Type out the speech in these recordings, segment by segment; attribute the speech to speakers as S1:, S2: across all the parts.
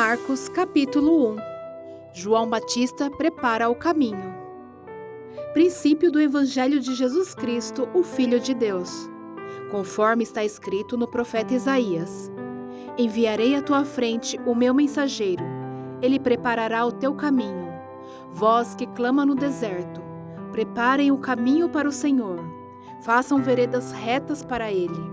S1: Marcos, capítulo 1. João Batista prepara o caminho. Princípio do Evangelho de Jesus Cristo, o Filho de Deus. Conforme está escrito no profeta Isaías: Enviarei à tua frente o meu mensageiro, ele preparará o teu caminho. Vós que clama no deserto, preparem o caminho para o Senhor, façam veredas retas para ele.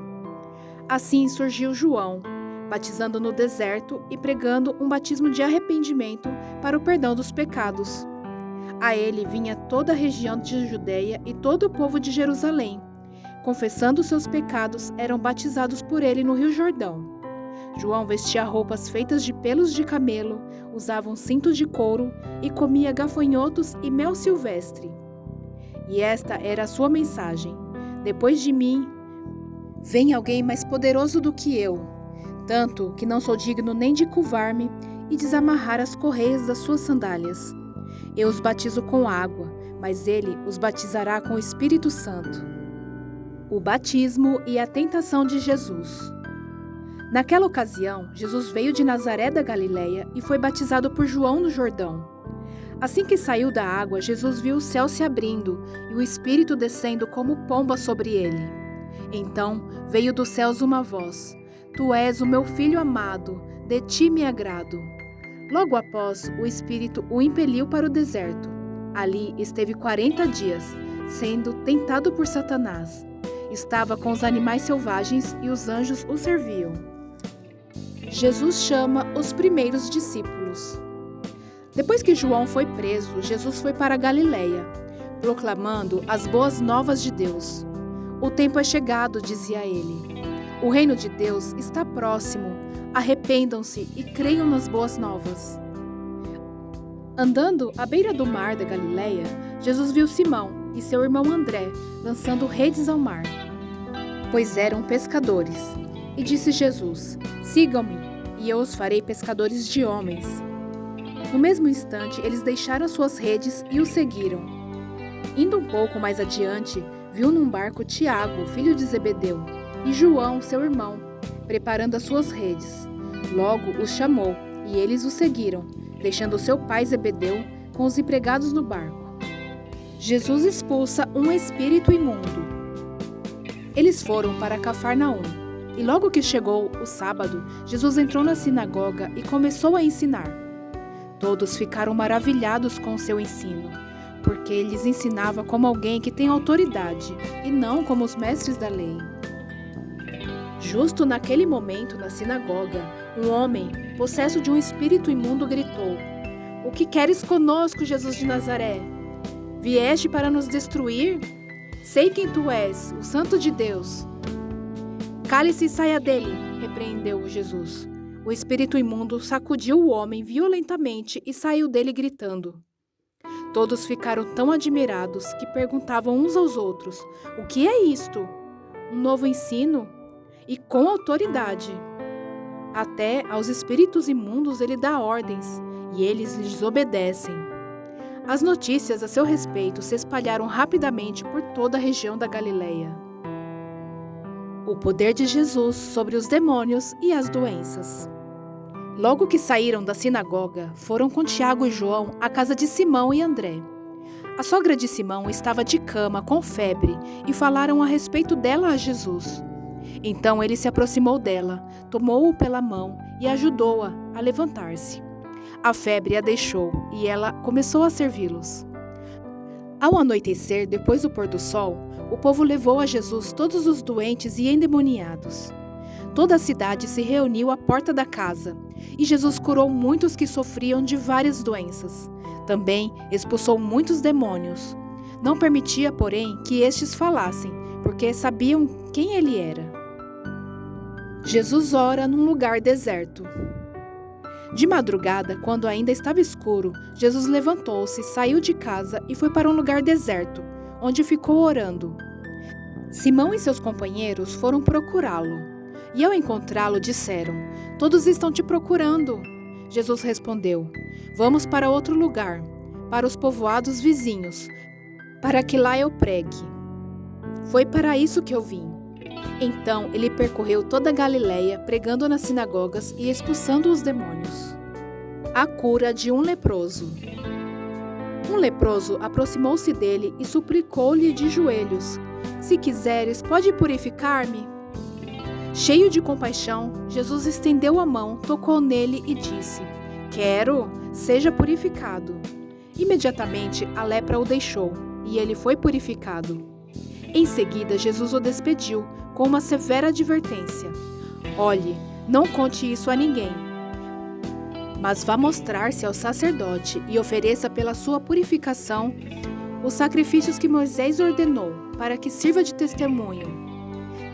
S1: Assim surgiu João, batizando no deserto e pregando um batismo de arrependimento para o perdão dos pecados. A ele vinha toda a região de Judeia e todo o povo de Jerusalém. Confessando seus pecados, eram batizados por ele no Rio Jordão. João vestia roupas feitas de pelos de camelo, usava um cinto de couro e comia gafanhotos e mel silvestre. E esta era a sua mensagem: depois de mim, vem alguém mais poderoso do que eu, tanto que não sou digno nem de curvar-me e desamarrar as correias das suas sandálias. Eu os batizo com água, mas ele os batizará com o Espírito Santo. O batismo e a tentação de Jesus. Naquela ocasião, Jesus veio de Nazaré da Galileia e foi batizado por João no Jordão. Assim que saiu da água, Jesus viu o céu se abrindo e o Espírito descendo como pomba sobre ele. Então veio dos céus uma voz: Tu és o meu Filho amado, de ti me agrado. Logo após, o Espírito o impeliu para o deserto. Ali esteve 40 dias, sendo tentado por Satanás. Estava com os animais selvagens e os anjos o serviam. Jesus chama os primeiros discípulos. Depois que João foi preso, Jesus foi para a Galileia, proclamando as boas novas de Deus. O tempo é chegado, dizia ele. O reino de Deus está próximo. Arrependam-se e creiam nas boas novas. Andando à beira do mar da Galileia, Jesus viu Simão e seu irmão André lançando redes ao mar, pois eram pescadores. E disse Jesus: Sigam-me, e eu os farei pescadores de homens. No mesmo instante, eles deixaram suas redes e o seguiram. Indo um pouco mais adiante, viu num barco Tiago, filho de Zebedeu, e João, seu irmão, preparando as suas redes. Logo os chamou, e eles o seguiram, deixando seu pai Zebedeu com os empregados no barco. Jesus expulsa um espírito imundo. Eles foram para Cafarnaum, e logo que chegou o sábado, Jesus entrou na sinagoga e começou a ensinar. Todos ficaram maravilhados com o seu ensino, porque ele lhes ensinava como alguém que tem autoridade, e não como os mestres da lei. Justo naquele momento, na sinagoga, um homem, possesso de um espírito imundo, gritou: O que queres conosco, Jesus de Nazaré? Vieste para nos destruir? Sei quem tu és, o Santo de Deus. Cale-se e saia dele, repreendeu Jesus. O espírito imundo sacudiu o homem violentamente e saiu dele gritando. Todos ficaram tão admirados que perguntavam uns aos outros: O que é isto? Um novo ensino? E com autoridade. Até aos espíritos imundos ele dá ordens, e eles lhes obedecem. As notícias a seu respeito se espalharam rapidamente por toda a região da Galileia. O poder de Jesus sobre os demônios e as doenças. Logo que saíram da sinagoga, foram com Tiago e João à casa de Simão e André. A sogra de Simão estava de cama com febre e falaram a respeito dela a Jesus. Então ele se aproximou dela, tomou-o pela mão e ajudou-a a levantar-se. A febre a deixou e ela começou a servi-los. Ao anoitecer, depois do pôr do sol, o povo levou a Jesus todos os doentes e endemoniados. Toda a cidade se reuniu à porta da casa, e Jesus curou muitos que sofriam de várias doenças. Também expulsou muitos demônios. Não permitia, porém, que estes falassem, porque sabiam quem ele era. Jesus ora num lugar deserto. De madrugada, quando ainda estava escuro, Jesus levantou-se, saiu de casa e foi para um lugar deserto, onde ficou orando. Simão e seus companheiros foram procurá-lo. E ao encontrá-lo, disseram: Todos estão te procurando. Jesus respondeu: Vamos para outro lugar, para os povoados vizinhos, para que lá eu pregue. Foi para isso que eu vim. Então ele percorreu toda a Galileia, pregando nas sinagogas e expulsando os demônios. A cura de um leproso. Um leproso aproximou-se dele e suplicou-lhe de joelhos: Se quiseres, pode purificar-me? Cheio de compaixão, Jesus estendeu a mão, tocou nele e disse: Quero, seja purificado. Imediatamente a lepra o deixou, e ele foi purificado. Em seguida, Jesus o despediu com uma severa advertência: Olhe, não conte isso a ninguém, mas vá mostrar-se ao sacerdote e ofereça pela sua purificação os sacrifícios que Moisés ordenou, para que sirva de testemunho.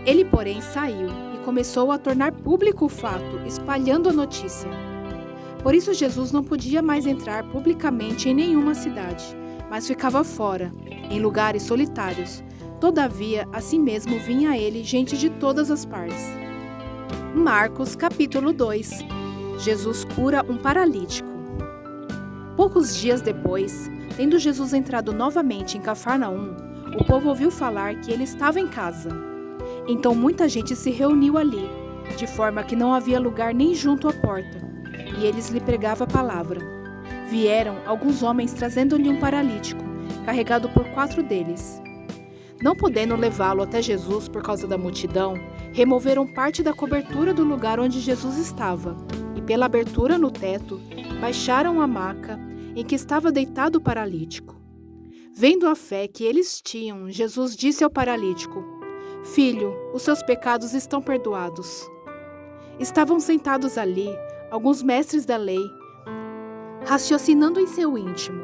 S1: Ele, porém, saiu e começou a tornar público o fato, espalhando a notícia. Por isso Jesus não podia mais entrar publicamente em nenhuma cidade, mas ficava fora, em lugares solitários. Todavia, assim mesmo vinha a ele gente de todas as partes. Marcos, capítulo 2. Jesus cura um paralítico. Poucos dias depois, tendo Jesus entrado novamente em Cafarnaum, o povo ouviu falar que ele estava em casa. Então muita gente se reuniu ali, de forma que não havia lugar nem junto à porta, e eles lhe pregavam a palavra. Vieram alguns homens trazendo-lhe um paralítico, carregado por 4 deles. Não podendo levá-lo até Jesus por causa da multidão, removeram parte da cobertura do lugar onde Jesus estava, e pela abertura no teto, baixaram a maca em que estava deitado o paralítico. Vendo a fé que eles tinham, Jesus disse ao paralítico: Filho, os seus pecados estão perdoados. Estavam sentados ali alguns mestres da lei, raciocinando em seu íntimo: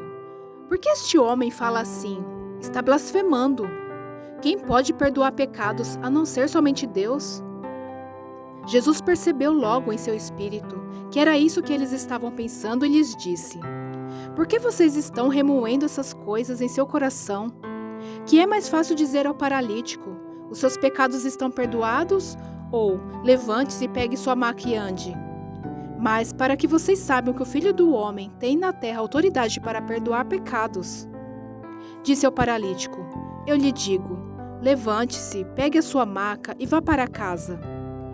S1: Por que este homem fala assim? Está blasfemando. Quem pode perdoar pecados a não ser somente Deus? Jesus percebeu logo em seu espírito que era isso que eles estavam pensando e lhes disse: Por que vocês estão remoendo essas coisas em seu coração? Que é mais fácil dizer ao paralítico: Os seus pecados estão perdoados? Ou, levante-se e pegue sua maca e ande. Mas para que vocês saibam que o Filho do Homem tem na terra autoridade para perdoar pecados. Disse ao paralítico: Eu lhe digo, levante-se, pegue a sua maca e vá para casa.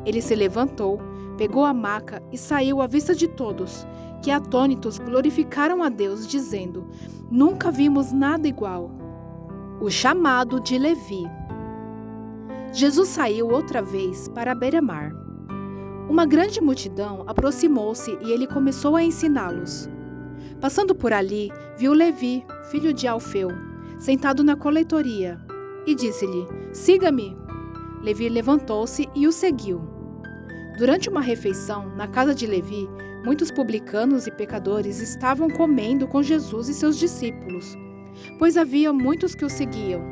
S1: Ele se levantou, pegou a maca e saiu à vista de todos, que atônitos glorificaram a Deus, dizendo: Nunca vimos nada igual. O chamado de Levi. Jesus saiu outra vez para a beira-mar. Uma grande multidão aproximou-se e ele começou a ensiná-los. Passando por ali, viu Levi, filho de Alfeu, sentado na coletoria, e disse-lhe: Siga-me. Levi levantou-se e o seguiu. Durante uma refeição, na casa de Levi, muitos publicanos e pecadores estavam comendo com Jesus e seus discípulos, pois havia muitos que o seguiam.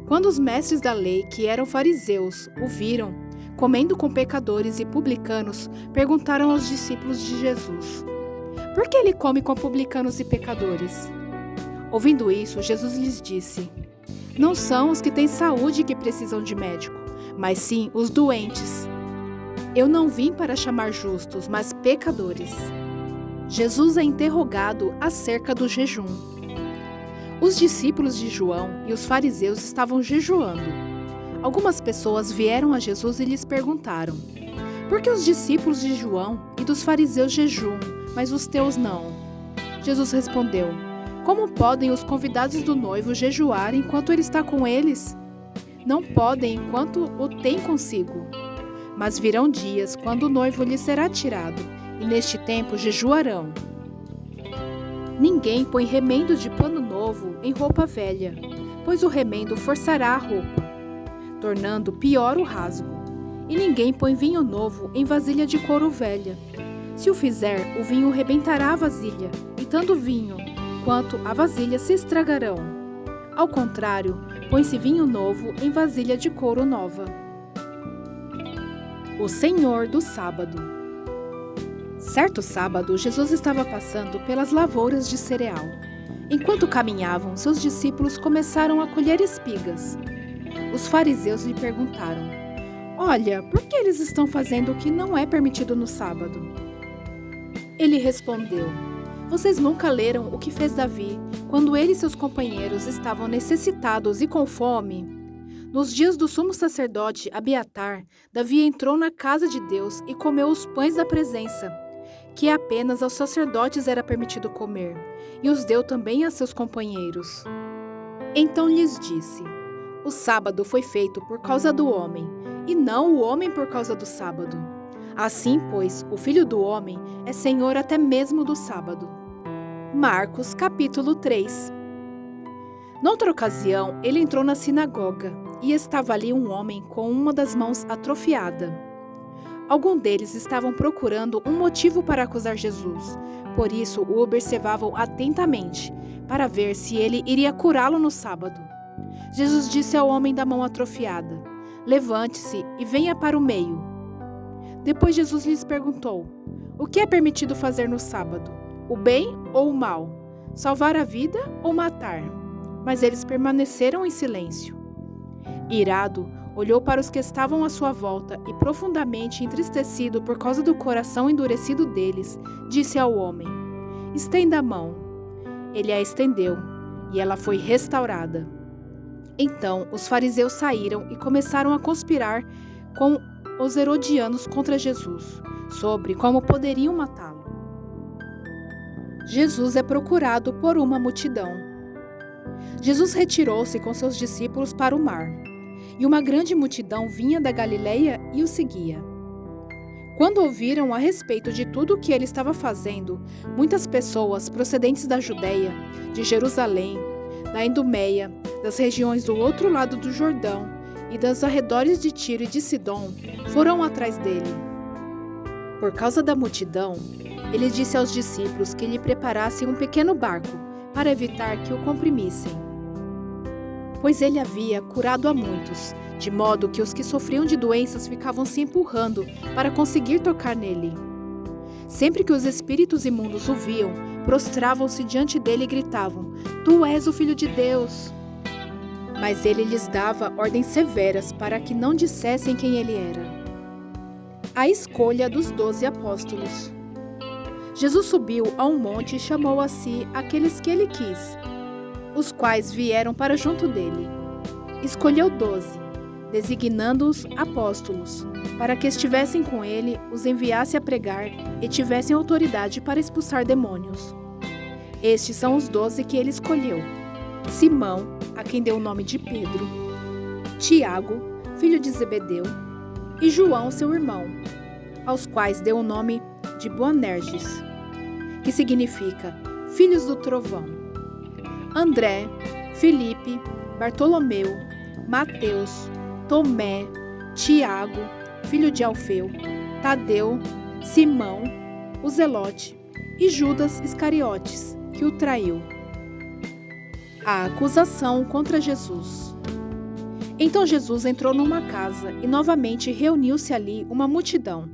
S1: Quando os mestres da lei, que eram fariseus, o viram, comendo com pecadores e publicanos, perguntaram aos discípulos de Jesus: Por que ele come com publicanos e pecadores? Ouvindo isso, Jesus lhes disse: Não são os que têm saúde que precisam de médico, mas sim os doentes. Eu não vim para chamar justos, mas pecadores. Jesus é interrogado acerca do jejum. Os discípulos de João e os fariseus estavam jejuando. Algumas pessoas vieram a Jesus e lhes perguntaram: Por que os discípulos de João e dos fariseus jejuam, mas os teus não? Jesus respondeu: Como podem os convidados do noivo jejuar enquanto ele está com eles? Não podem enquanto o tem consigo. Mas virão dias quando o noivo lhes será tirado, e neste tempo jejuarão. Ninguém põe remendo de pano novo em roupa velha, pois o remendo forçará a roupa, tornando pior o rasgo. E ninguém põe vinho novo em vasilha de couro velha. Se o fizer, o vinho rebentará a vasilha, e tanto o vinho quanto a vasilha se estragarão. Ao contrário, põe-se vinho novo em vasilha de couro nova. O Senhor do Sábado. Certo sábado, Jesus estava passando pelas lavouras de cereal. Enquanto caminhavam, seus discípulos começaram a colher espigas. Os fariseus lhe perguntaram: Olha, por que eles estão fazendo o que não é permitido no sábado? Ele respondeu: Vocês nunca leram o que fez Davi, quando ele e seus companheiros estavam necessitados e com fome? Nos dias do sumo sacerdote Abiatar, Davi entrou na casa de Deus e comeu os pães da presença, que apenas aos sacerdotes era permitido comer, e os deu também a seus companheiros. Então lhes disse: o sábado foi feito por causa do homem, e não o homem por causa do sábado. Assim, pois, o Filho do Homem é Senhor até mesmo do sábado. Marcos, capítulo 3. Noutra ocasião, ele entrou na sinagoga, e estava ali um homem com uma das mãos atrofiada. Alguns deles estavam procurando um motivo para acusar Jesus, por isso o observavam atentamente, para ver se ele iria curá-lo no sábado. Jesus disse ao homem da mão atrofiada: levante-se e venha para o meio. Depois Jesus lhes perguntou: o que é permitido fazer no sábado? O bem ou o mal? Salvar a vida ou matar? Mas eles permaneceram em silêncio. Irado, olhou para os que estavam à sua volta e, profundamente entristecido por causa do coração endurecido deles, disse ao homem: estenda a mão. Ele a estendeu, e ela foi restaurada. Então os fariseus saíram e começaram a conspirar com os herodianos contra Jesus, sobre como poderiam matá-lo. Jesus é procurado por uma multidão. Jesus retirou-se com seus discípulos para o mar, e uma grande multidão vinha da Galileia e o seguia. Quando ouviram a respeito de tudo o que ele estava fazendo, muitas pessoas procedentes da Judeia, de Jerusalém, da Idumeia, das regiões do outro lado do Jordão e dos arredores de Tiro e de Sidom foram atrás dele. Por causa da multidão, ele disse aos discípulos que lhe preparassem um pequeno barco para evitar que o comprimissem. Pois ele havia curado a muitos, de modo que os que sofriam de doenças ficavam se empurrando para conseguir tocar nele. Sempre que os espíritos imundos o viam, prostravam-se diante dele e gritavam: Tu és o Filho de Deus! Mas ele lhes dava ordens severas para que não dissessem quem ele era. A escolha dos 12 apóstolos. Jesus subiu a um monte e chamou a si aqueles que ele quis, os quais vieram para junto dele. Escolheu 12, designando-os apóstolos, para que estivessem com ele, os enviasse a pregar e tivessem autoridade para expulsar demônios. Estes são os 12 que ele escolheu: Simão, a quem deu o nome de Pedro, Tiago, filho de Zebedeu, e João, seu irmão, aos quais deu o nome de Boanerges, que significa filhos do trovão, André, Filipe, Bartolomeu, Mateus, Tomé, Tiago, filho de Alfeu, Tadeu, Simão, o Zelote e Judas Iscariotes, que o traiu. A acusação contra Jesus. Então Jesus entrou numa casa e novamente reuniu-se ali uma multidão,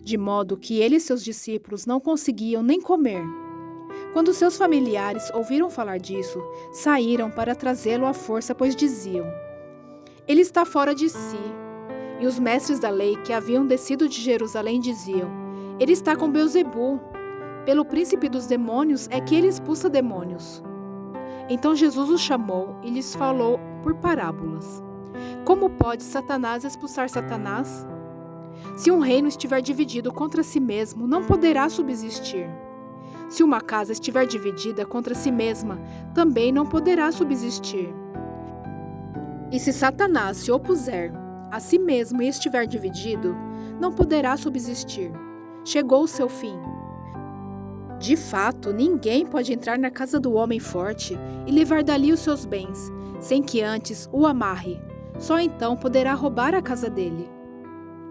S1: de modo que ele e seus discípulos não conseguiam nem comer. Quando seus familiares ouviram falar disso, saíram para trazê-lo à força, pois diziam: ele está fora de si. E os mestres da lei que haviam descido de Jerusalém diziam: ele está com Beelzebu. Pelo príncipe dos demônios é que ele expulsa demônios. Então Jesus os chamou e lhes falou por parábolas: como pode Satanás expulsar Satanás? Se um reino estiver dividido contra si mesmo, não poderá subsistir. Se uma casa estiver dividida contra si mesma, também não poderá subsistir. E se Satanás se opuser a si mesmo e estiver dividido, não poderá subsistir. Chegou o seu fim. De fato, ninguém pode entrar na casa do homem forte e levar dali os seus bens, sem que antes o amarre. Só então poderá roubar a casa dele.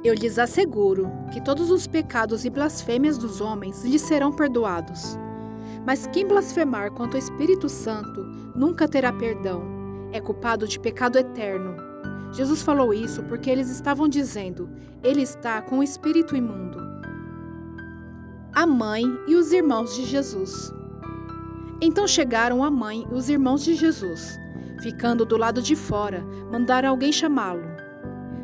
S1: Eu lhes asseguro que todos os pecados e blasfêmias dos homens lhes serão perdoados. Mas quem blasfemar contra o Espírito Santo nunca terá perdão. É culpado de pecado eterno. Jesus falou isso porque eles estavam dizendo: ele está com o espírito imundo. A mãe e os irmãos de Jesus. Então chegaram a mãe e os irmãos de Jesus. Ficando do lado de fora, mandaram alguém chamá-lo.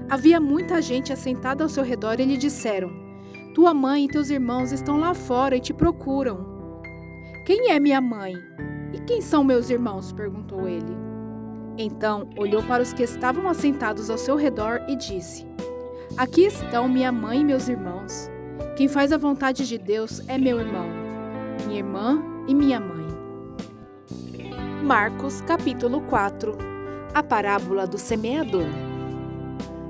S1: Havia muita gente assentada ao seu redor e lhe disseram: tua mãe e teus irmãos estão lá fora e te procuram. Quem é minha mãe? E quem são meus irmãos? Perguntou ele. Então olhou para os que estavam assentados ao seu redor e disse: aqui estão minha mãe e meus irmãos. Quem faz a vontade de Deus é meu irmão, minha irmã e minha mãe. Marcos, capítulo 4. A parábola do semeador.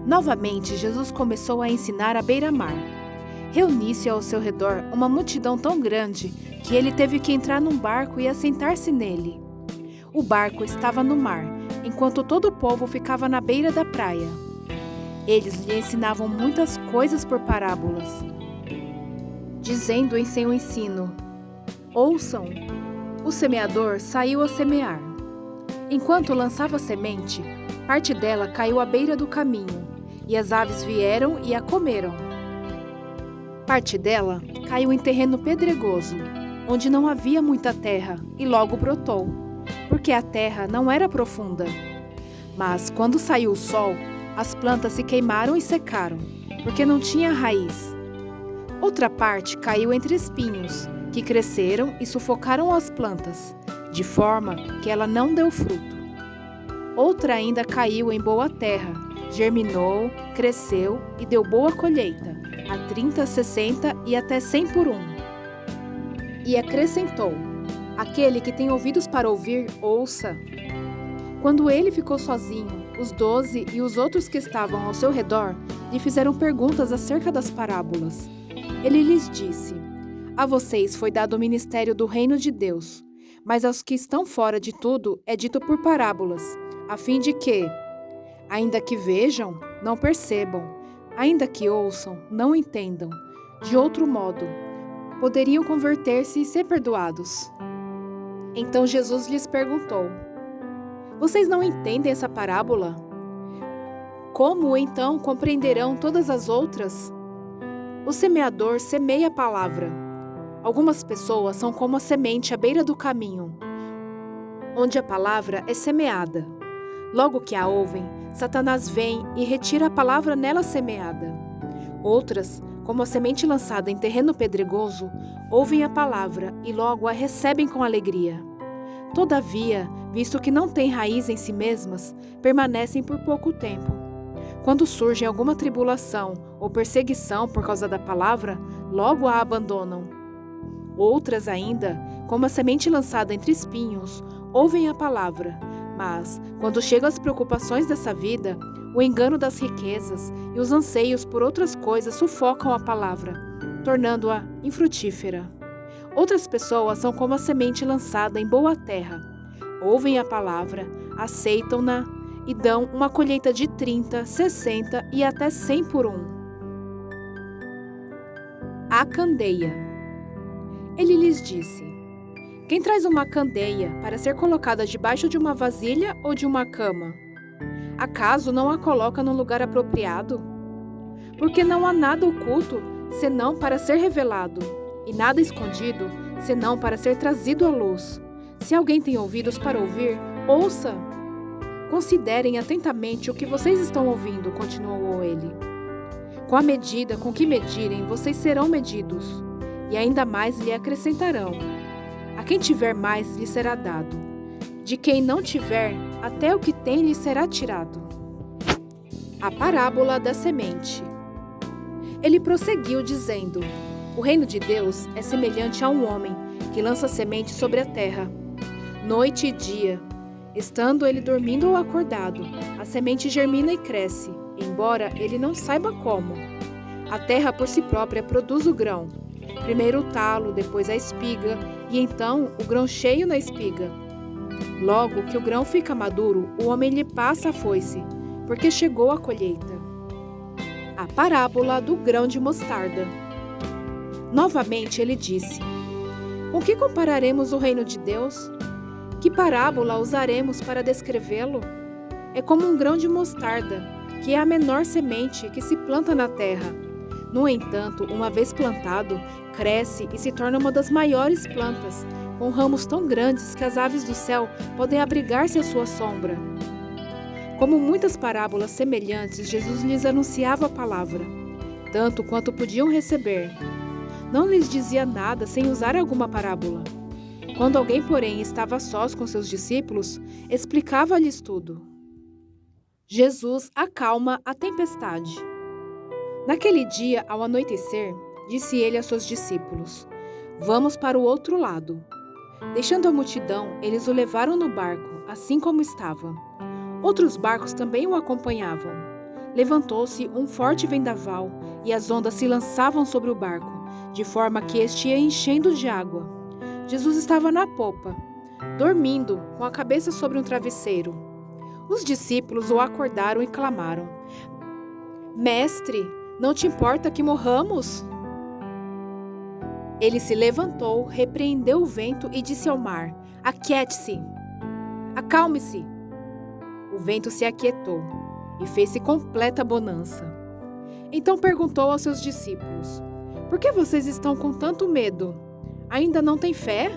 S1: Novamente, Jesus começou a ensinar à beira-mar. Reuniu-se ao seu redor uma multidão tão grande que ele teve que entrar num barco e assentar-se nele. O barco estava no mar, enquanto todo o povo ficava na beira da praia. Eles lhe ensinavam muitas coisas por parábolas, dizendo em seu ensino: ouçam, o semeador saiu a semear. Enquanto lançava a semente, parte dela caiu à beira do caminho, e as aves vieram e a comeram. Parte dela caiu em terreno pedregoso, onde não havia muita terra, e logo brotou, porque a terra não era profunda. Mas quando saiu o sol, as plantas se queimaram e secaram, porque não tinha raiz. Outra parte caiu entre espinhos, que cresceram e sufocaram as plantas, de forma que ela não deu fruto. Outra ainda caiu em boa terra, germinou, cresceu e deu boa colheita, a 30, 60 e até 100 por um. E acrescentou: aquele que tem ouvidos para ouvir, ouça. Quando ele ficou sozinho, os 12 e os outros que estavam ao seu redor lhe fizeram perguntas acerca das parábolas. Ele lhes disse: a vocês foi dado o ministério do reino de Deus, mas aos que estão fora de tudo é dito por parábolas, a fim de que, ainda que vejam, não percebam, ainda que ouçam, não entendam. De outro modo, poderiam converter-se e ser perdoados. Então Jesus lhes perguntou: vocês não entendem essa parábola? Como então compreenderão todas as outras? O semeador semeia a palavra. Algumas pessoas são como a semente à beira do caminho, onde a palavra é semeada. Logo que a ouvem, Satanás vem e retira a palavra nela semeada. Outras, como a semente lançada em terreno pedregoso, ouvem a palavra e logo a recebem com alegria. Todavia, visto que não têm raiz em si mesmas, permanecem por pouco tempo. Quando surge alguma tribulação ou perseguição por causa da palavra, logo a abandonam. Outras ainda, como a semente lançada entre espinhos, ouvem a palavra, mas, quando chegam as preocupações dessa vida, o engano das riquezas e os anseios por outras coisas sufocam a palavra, tornando-a infrutífera. Outras pessoas são como a semente lançada em boa terra. Ouvem a palavra, aceitam-na e dão uma colheita de 30, 60 e até 100 por um. A candeia. Ele lhes disse: quem traz uma candeia para ser colocada debaixo de uma vasilha ou de uma cama? Acaso não a coloca no lugar apropriado? Porque não há nada oculto, senão para ser revelado, e nada escondido, senão para ser trazido à luz. Se alguém tem ouvidos para ouvir, ouça. Considerem atentamente o que vocês estão ouvindo, continuou ele. Com a medida com que medirem, vocês serão medidos, e ainda mais lhe acrescentarão. A quem tiver mais, lhe será dado. De quem não tiver, até o que tem lhe será tirado. A parábola da semente. Ele prosseguiu dizendo: o reino de Deus é semelhante a um homem que lança semente sobre a terra. Noite e dia, estando ele dormindo ou acordado, a semente germina e cresce, embora ele não saiba como. A terra por si própria produz o grão. Primeiro o talo, depois a espiga, e então o grão cheio na espiga. Logo que o grão fica maduro, o homem lhe passa a foice, porque chegou a colheita. A parábola do grão de mostarda. Novamente ele disse: com que compararemos o reino de Deus? Que parábola usaremos para descrevê-lo? É como um grão de mostarda, que é a menor semente que se planta na terra. No entanto, uma vez plantado, cresce e se torna uma das maiores plantas, com ramos tão grandes que as aves do céu podem abrigar-se à sua sombra. Como muitas parábolas semelhantes, Jesus lhes anunciava a palavra, tanto quanto podiam receber. Não lhes dizia nada sem usar alguma parábola. Quando alguém, porém, estava a sós com seus discípulos, explicava-lhes tudo. Jesus acalma a tempestade. Naquele dia, ao anoitecer, disse ele aos seus discípulos: Vamos para o outro lado. Deixando a multidão, eles o levaram no barco, assim como estava. Outros barcos também o acompanhavam. Levantou-se um forte vendaval e as ondas se lançavam sobre o barco, de forma que este ia enchendo de água. Jesus estava na popa, dormindo, com a cabeça sobre um travesseiro. Os discípulos o acordaram e clamaram: Mestre, não te importa que morramos? Ele se levantou, repreendeu o vento e disse ao mar: Aquiete-se! Acalme-se! O vento se aquietou e fez-se completa bonança. Então perguntou aos seus discípulos: Por que vocês estão com tanto medo? Ainda não têm fé?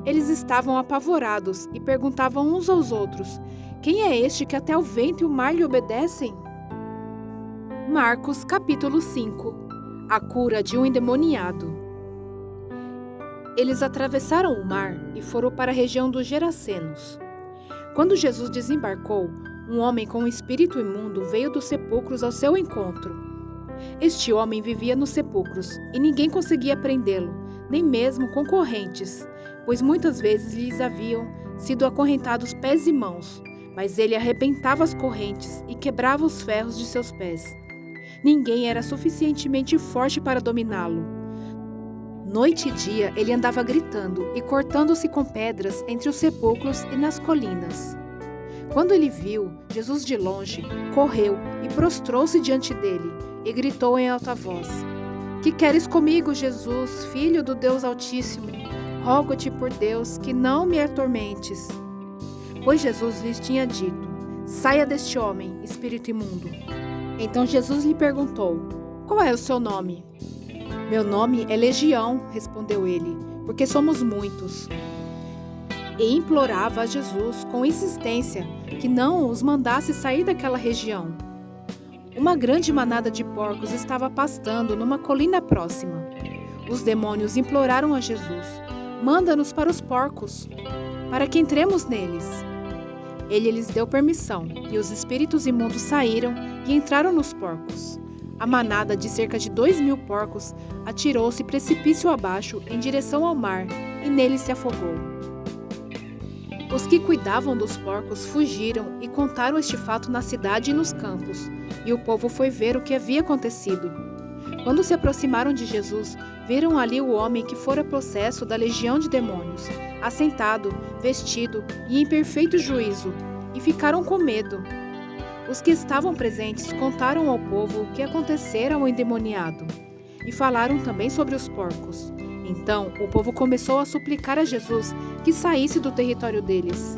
S1: Eles estavam apavorados e perguntavam uns aos outros: Quem é este que até o vento e o mar lhe obedecem? Marcos capítulo 5. A cura de um endemoniado. Eles atravessaram o mar e foram para a região dos Gerasenos. Quando Jesus desembarcou, um homem com um espírito imundo veio dos sepulcros ao seu encontro. Este homem vivia nos sepulcros e ninguém conseguia prendê-lo, nem mesmo com correntes, pois muitas vezes lhes haviam sido acorrentados pés e mãos, mas ele arrebentava as correntes e quebrava os ferros de seus pés. Ninguém era suficientemente forte para dominá-lo. Noite e dia ele andava gritando e cortando-se com pedras entre os sepulcros e nas colinas. Quando ele viu Jesus de longe, correu e prostrou-se diante dele e gritou em alta voz: Que queres comigo, Jesus, filho do Deus Altíssimo? Rogo-te por Deus que não me atormentes. Pois Jesus lhes tinha dito: Saia deste homem, espírito imundo. Então Jesus lhe perguntou: Qual é o seu nome? Meu nome é Legião, respondeu ele, porque somos muitos. E implorava a Jesus com insistência que não os mandasse sair daquela região. Uma grande manada de porcos estava pastando numa colina próxima. Os demônios imploraram a Jesus: Manda-nos para os porcos, para que entremos neles. Ele lhes deu permissão, e os espíritos imundos saíram e entraram nos porcos. A manada de cerca de 2.000 porcos atirou-se precipício abaixo em direção ao mar e nele se afogou. Os que cuidavam dos porcos fugiram e contaram este fato na cidade e nos campos, e o povo foi ver o que havia acontecido. Quando se aproximaram de Jesus, viram ali o homem que fora possesso da legião de demônios, assentado, vestido e em perfeito juízo, e ficaram com medo. Os que estavam presentes contaram ao povo o que acontecera ao endemoniado, e falaram também sobre os porcos. Então o povo começou a suplicar a Jesus que saísse do território deles.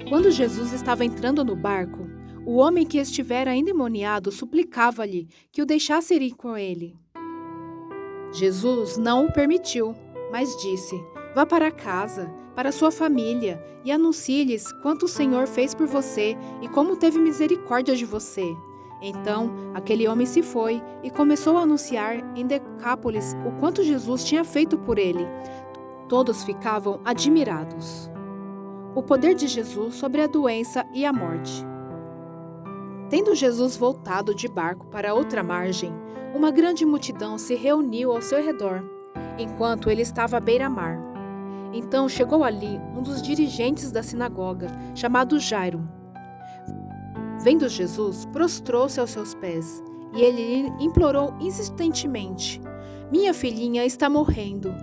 S1: Quando Jesus estava entrando no barco, o homem que estivera endemoniado suplicava-lhe que o deixasse ir com ele. Jesus não o permitiu, mas disse: Vá para casa, para sua família, e anuncie-lhes quanto o Senhor fez por você e como teve misericórdia de você. Então, aquele homem se foi e começou a anunciar em Decápolis o quanto Jesus tinha feito por ele. Todos ficavam admirados. O poder de Jesus sobre a doença e a morte. Tendo Jesus voltado de barco para outra margem, uma grande multidão se reuniu ao seu redor, enquanto ele estava à beira-mar. Então chegou ali um dos dirigentes da sinagoga, chamado Jairo. Vendo Jesus, prostrou-se aos seus pés, e ele lhe implorou insistentemente: Minha filhinha está morrendo.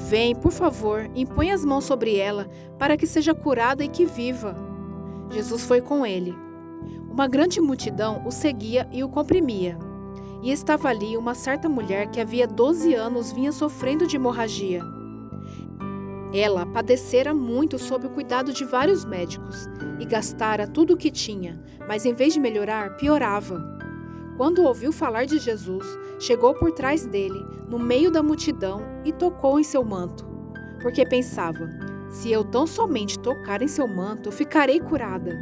S1: Vem, por favor, e põe as mãos sobre ela, para que seja curada e que viva. Jesus foi com ele. Uma grande multidão o seguia e o comprimia. E estava ali uma certa mulher que havia 12 anos vinha sofrendo de hemorragia. Ela padecera muito sob o cuidado de vários médicos e gastara tudo o que tinha, mas em vez de melhorar, piorava. Quando ouviu falar de Jesus, chegou por trás dele, no meio da multidão, e tocou em seu manto, porque pensava: se eu tão somente tocar em seu manto, ficarei curada.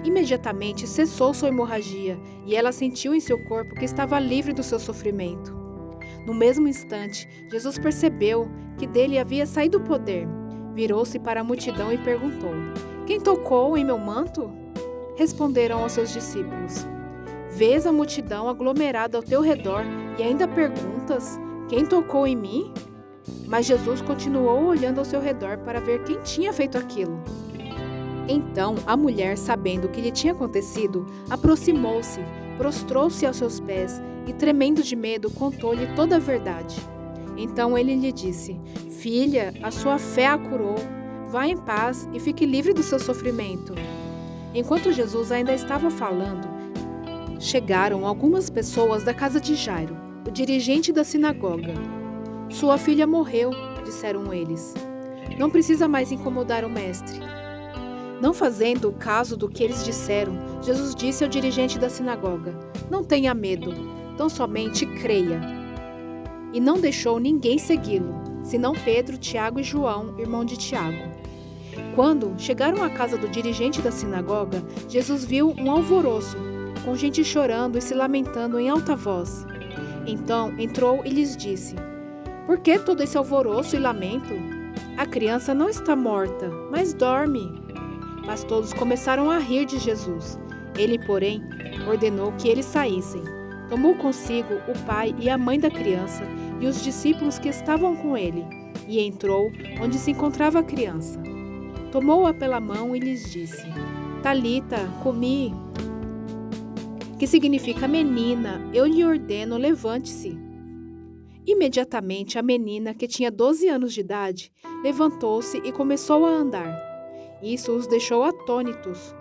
S1: Imediatamente cessou sua hemorragia e ela sentiu em seu corpo que estava livre do seu sofrimento. No mesmo instante, Jesus percebeu que dele havia saído o poder. Virou-se para a multidão e perguntou: Quem tocou em meu manto? Responderam aos seus discípulos: Vês a multidão aglomerada ao teu redor E ainda perguntas: quem tocou em mim? Mas Jesus continuou olhando ao seu redor para ver quem tinha feito aquilo. Então a mulher, sabendo o que lhe tinha acontecido, aproximou-se, prostrou-se aos seus pés e, tremendo de medo, contou-lhe toda a verdade. Então ele lhe disse: Filha, a sua fé a curou. Vá em paz e fique livre do seu sofrimento. Enquanto Jesus ainda estava falando, chegaram algumas pessoas da casa de Jairo, o dirigente da sinagoga. Sua filha morreu, disseram eles. Não precisa mais incomodar o mestre. Não fazendo caso do que eles disseram, Jesus disse ao dirigente da sinagoga: Não tenha medo, tão somente creia. E não deixou ninguém segui-lo, senão Pedro, Tiago e João, irmão de Tiago. Quando chegaram à casa do dirigente da sinagoga, Jesus viu um alvoroço, com gente chorando e se lamentando em alta voz. Então entrou e lhes disse: Por que todo esse alvoroço e lamento? A criança não está morta, mas dorme. Mas todos começaram a rir de Jesus. Ele, porém, ordenou que eles saíssem. Tomou consigo o pai e a mãe da criança e os discípulos que estavam com ele, e entrou onde se encontrava a criança. Tomou-a pela mão e lhes disse: Talita, cumi, que significa menina, eu lhe ordeno, levante-se. Imediatamente a menina, que tinha 12 anos de idade, levantou-se e começou a andar. Isso os deixou atônitos.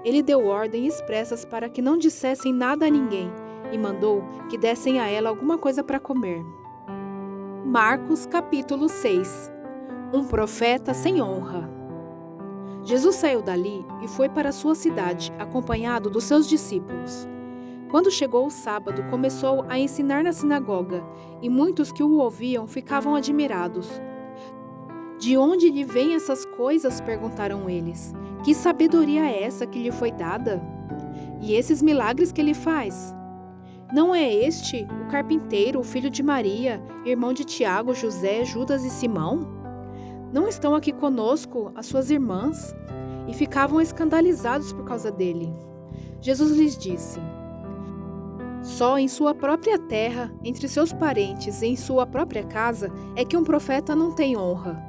S1: Ele deu ordens expressas para que não dissessem nada a ninguém e mandou que dessem a ela alguma coisa para comer. Marcos capítulo 6. Um profeta sem honra. Jesus saiu dali e foi para sua cidade, acompanhado dos seus discípulos. Quando chegou o sábado, começou a ensinar na sinagoga, e muitos que o ouviam ficavam admirados. De onde lhe vêm essas coisas? Perguntaram eles. Que sabedoria é essa que lhe foi dada? E esses milagres que ele faz? Não é este o carpinteiro, o filho de Maria, irmão de Tiago, José, Judas e Simão? Não estão aqui conosco as suas irmãs? E ficavam escandalizados por causa dele. Jesus lhes disse: Só em sua própria terra, entre seus parentes e em sua própria casa, é que um profeta não tem honra.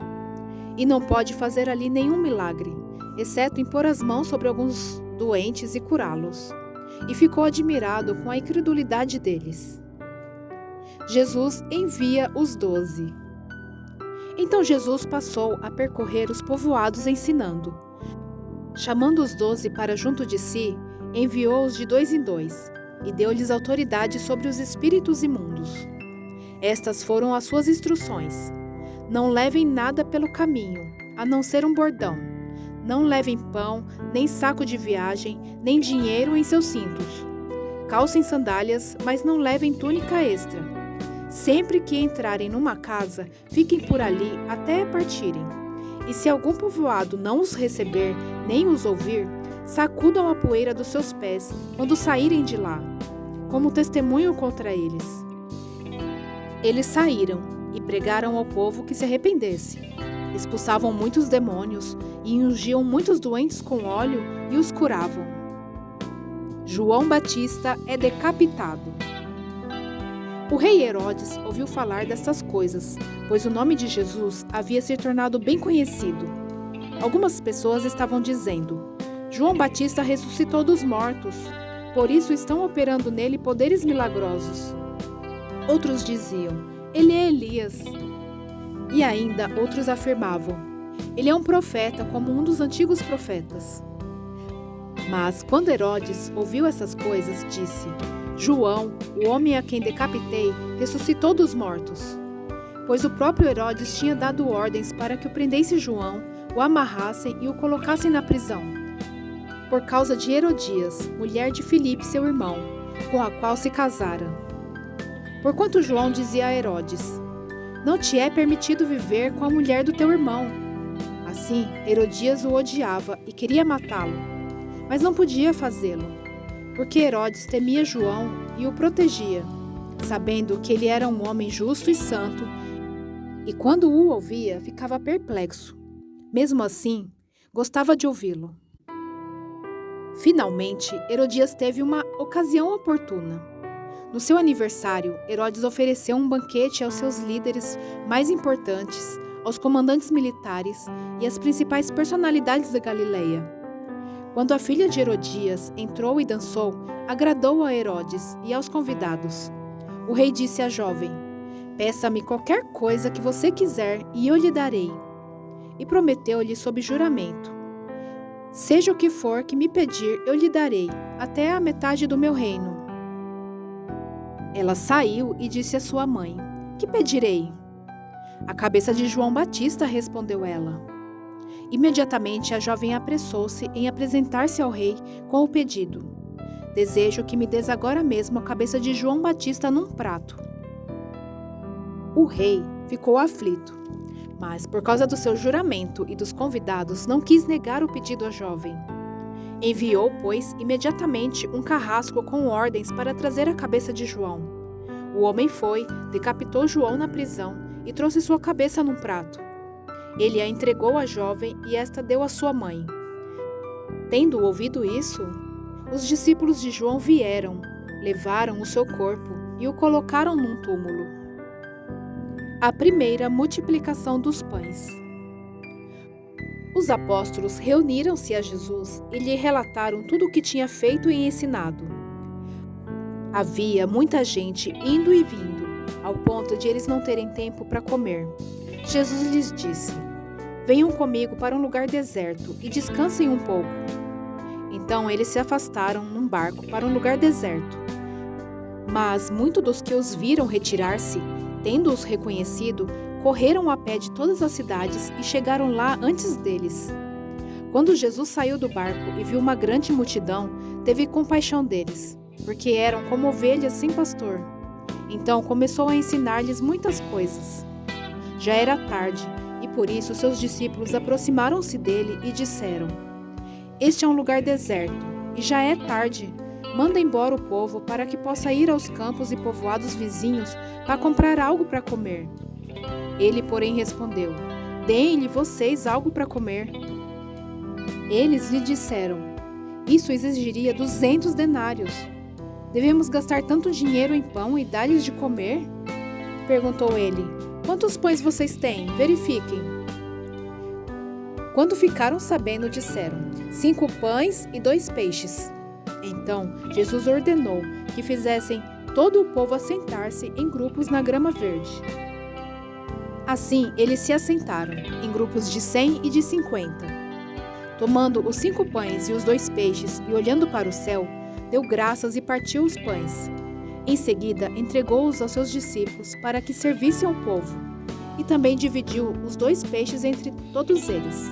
S1: E não pode fazer ali nenhum milagre, exceto impor as mãos sobre alguns doentes e curá-los. E ficou admirado com a incredulidade deles. Jesus envia os 12. Então Jesus passou a percorrer os povoados ensinando. Chamando os 12 para junto de si, enviou-os de 2 em 2 e deu-lhes autoridade sobre os espíritos imundos. Estas foram as suas instruções: Não levem nada pelo caminho, a não ser um bordão. Não levem pão, nem saco de viagem, nem dinheiro em seus cintos. Calcem sandálias, mas não levem túnica extra. Sempre que entrarem numa casa, fiquem por ali até partirem. E se algum povoado não os receber, nem os ouvir, sacudam a poeira dos seus pés quando saírem de lá, como testemunho contra eles. Eles saíram e pregaram ao povo que se arrependesse. Expulsavam muitos demônios e ungiam muitos doentes com óleo e os curavam. João Batista é decapitado. O rei Herodes ouviu falar destas coisas, pois o nome de Jesus havia se tornado bem conhecido. Algumas pessoas estavam dizendo: João Batista ressuscitou dos mortos, por isso estão operando nele poderes milagrosos. Outros diziam: ele é Elias. E ainda outros afirmavam: ele é um profeta, como um dos antigos profetas. Mas quando Herodes ouviu essas coisas, disse: João, o homem a quem decapitei, ressuscitou dos mortos. Pois o próprio Herodes tinha dado ordens para que o prendesse João, o amarrassem e o colocassem na prisão, por causa de Herodias, mulher de Filipe, seu irmão, com a qual se casara. Porquanto João dizia a Herodes: Não te é permitido viver com a mulher do teu irmão. Assim, Herodias o odiava e queria matá-lo, mas não podia fazê-lo, porque Herodes temia João e o protegia, sabendo que ele era um homem justo e santo, e quando o ouvia, ficava perplexo. Mesmo assim, gostava de ouvi-lo. Finalmente, Herodias teve uma ocasião oportuna. No seu aniversário, Herodes ofereceu um banquete aos seus líderes mais importantes, aos comandantes militares e às principais personalidades da Galileia. Quando a filha de Herodias entrou e dançou, agradou a Herodes e aos convidados. O rei disse à jovem: "Peça-me qualquer coisa que você quiser e eu lhe darei." E prometeu-lhe sob juramento: "Seja o que for que me pedir, eu lhe darei, até a metade do meu reino." Ela saiu e disse à sua mãe: "Que pedirei?" "A cabeça de João Batista", respondeu ela. Imediatamente a jovem apressou-se em apresentar-se ao rei com o pedido: "Desejo que me des agora mesmo a cabeça de João Batista num prato." O rei ficou aflito, mas por causa do seu juramento e dos convidados não quis negar o pedido à jovem. Enviou, pois, imediatamente um carrasco com ordens para trazer a cabeça de João. O homem foi, decapitou João na prisão e trouxe sua cabeça num prato. Ele a entregou à jovem e esta deu à sua mãe. Tendo ouvido isso, os discípulos de João vieram, levaram o seu corpo e o colocaram num túmulo. A primeira multiplicação dos pães. Os apóstolos reuniram-se a Jesus e lhe relataram tudo o que tinha feito e ensinado. Havia muita gente indo e vindo, ao ponto de eles não terem tempo para comer. Jesus lhes disse: "Venham comigo para um lugar deserto e descansem um pouco." Então eles se afastaram num barco para um lugar deserto. Mas muitos dos que os viram retirar-se, tendo-os reconhecido, correram a pé de todas as cidades e chegaram lá antes deles. Quando Jesus saiu do barco e viu uma grande multidão, teve compaixão deles, porque eram como ovelhas sem pastor. Então começou a ensinar-lhes muitas coisas. Já era tarde, e por isso seus discípulos aproximaram-se dele e disseram: "Este é um lugar deserto, e já é tarde. Manda embora o povo para que possa ir aos campos e povoados vizinhos para comprar algo para comer." Ele, porém, respondeu: "Deem-lhe vocês algo para comer." Eles lhe disseram: "Isso exigiria 200 denários. Devemos gastar tanto dinheiro em pão e dar-lhes de comer?" Perguntou ele: "Quantos pães vocês têm? Verifiquem." Quando ficaram sabendo, disseram: 5 pães e 2 peixes. Então Jesus ordenou que fizessem todo o povo assentar-se em grupos na grama verde. Assim, eles se assentaram, em grupos de 100 e de 50. Tomando os 5 pães e os 2 peixes e olhando para o céu, deu graças e partiu os pães. Em seguida, entregou-os aos seus discípulos para que servissem ao povo, e também dividiu os 2 peixes entre todos eles.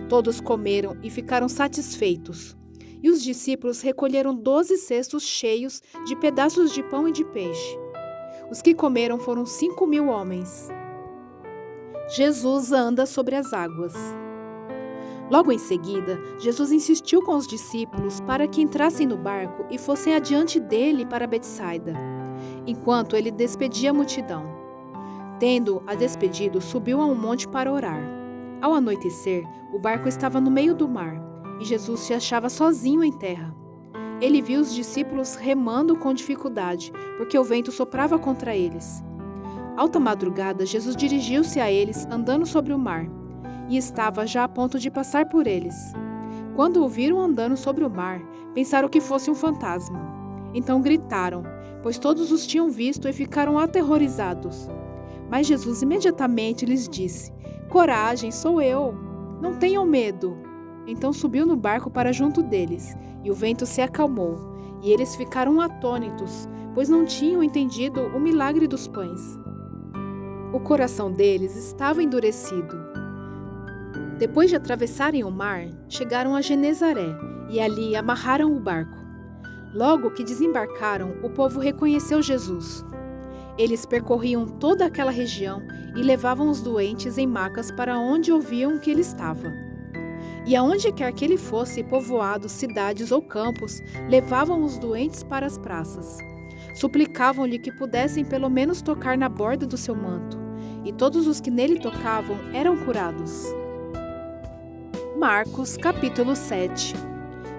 S1: Todos comeram e ficaram satisfeitos. E os discípulos recolheram 12 cestos cheios de pedaços de pão e de peixe. Os que comeram foram 5.000 homens. Jesus anda sobre as águas. Logo em seguida, Jesus insistiu com os discípulos para que entrassem no barco e fossem adiante dele para Betsaida, enquanto ele despedia a multidão. Tendo-a despedido, subiu a um monte para orar. Ao anoitecer, o barco estava no meio do mar, e Jesus se achava sozinho em terra. Ele viu os discípulos remando com dificuldade, porque o vento soprava contra eles. Alta madrugada, Jesus dirigiu-se a eles, andando sobre o mar, e estava já a ponto de passar por eles. Quando o viram andando sobre o mar, pensaram que fosse um fantasma. Então gritaram, pois todos os tinham visto e ficaram aterrorizados. Mas Jesus imediatamente lhes disse: "Coragem, sou eu! Não tenham medo!" Então subiu no barco para junto deles, e o vento se acalmou, e eles ficaram atônitos, pois não tinham entendido o milagre dos pães. O coração deles estava endurecido. Depois de atravessarem o mar, chegaram a Genezaré, e ali amarraram o barco. Logo que desembarcaram, o povo reconheceu Jesus. Eles percorriam toda aquela região e levavam os doentes em macas para onde ouviam que ele estava. E aonde quer que ele fosse, povoados, cidades ou campos, levavam os doentes para as praças. Suplicavam-lhe que pudessem pelo menos tocar na borda do seu manto, e todos os que nele tocavam eram curados. Marcos, capítulo 7.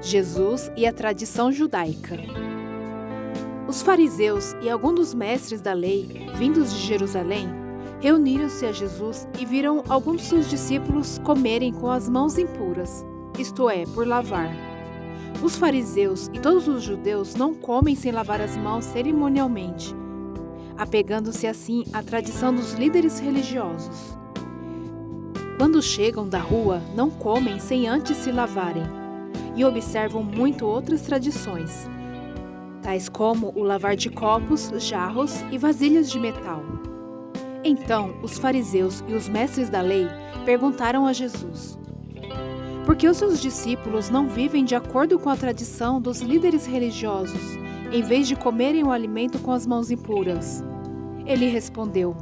S1: Jesus e a tradição judaica. Os fariseus e alguns dos mestres da lei, vindos de Jerusalém, reuniram-se a Jesus e viram alguns de seus discípulos comerem com as mãos impuras, isto é, por lavar. Os fariseus e todos os judeus não comem sem lavar as mãos cerimonialmente, apegando-se assim à tradição dos líderes religiosos. Quando chegam da rua, não comem sem antes se lavarem, e observam muito outras tradições, tais como o lavar de copos, jarros e vasilhas de metal. Então, os fariseus e os mestres da lei perguntaram a Jesus: por que os seus discípulos não vivem de acordo com a tradição dos líderes religiosos, em vez de comerem o alimento com as mãos impuras? Ele respondeu: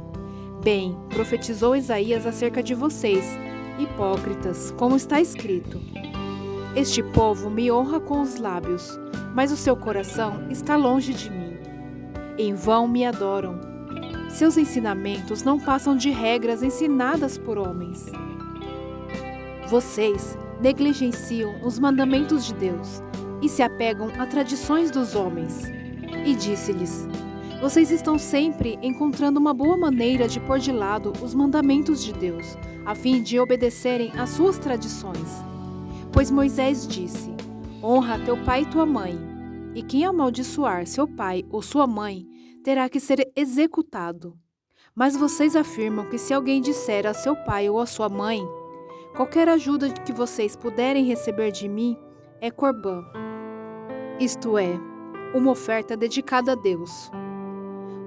S1: bem, profetizou Isaías acerca de vocês, hipócritas, como está escrito: este povo me honra com os lábios, mas o seu coração está longe de mim. Em vão me adoram. Seus ensinamentos não passam de regras ensinadas por homens. Vocês negligenciam os mandamentos de Deus e se apegam a tradições dos homens. E disse-lhes: vocês estão sempre encontrando uma boa maneira de pôr de lado os mandamentos de Deus, a fim de obedecerem às suas tradições. Pois Moisés disse: honra teu pai e tua mãe, e quem amaldiçoar seu pai ou sua mãe terá que ser executado. Mas vocês afirmam que se alguém disser a seu pai ou a sua mãe: qualquer ajuda que vocês puderem receber de mim é corbã, isto é, uma oferta dedicada a Deus.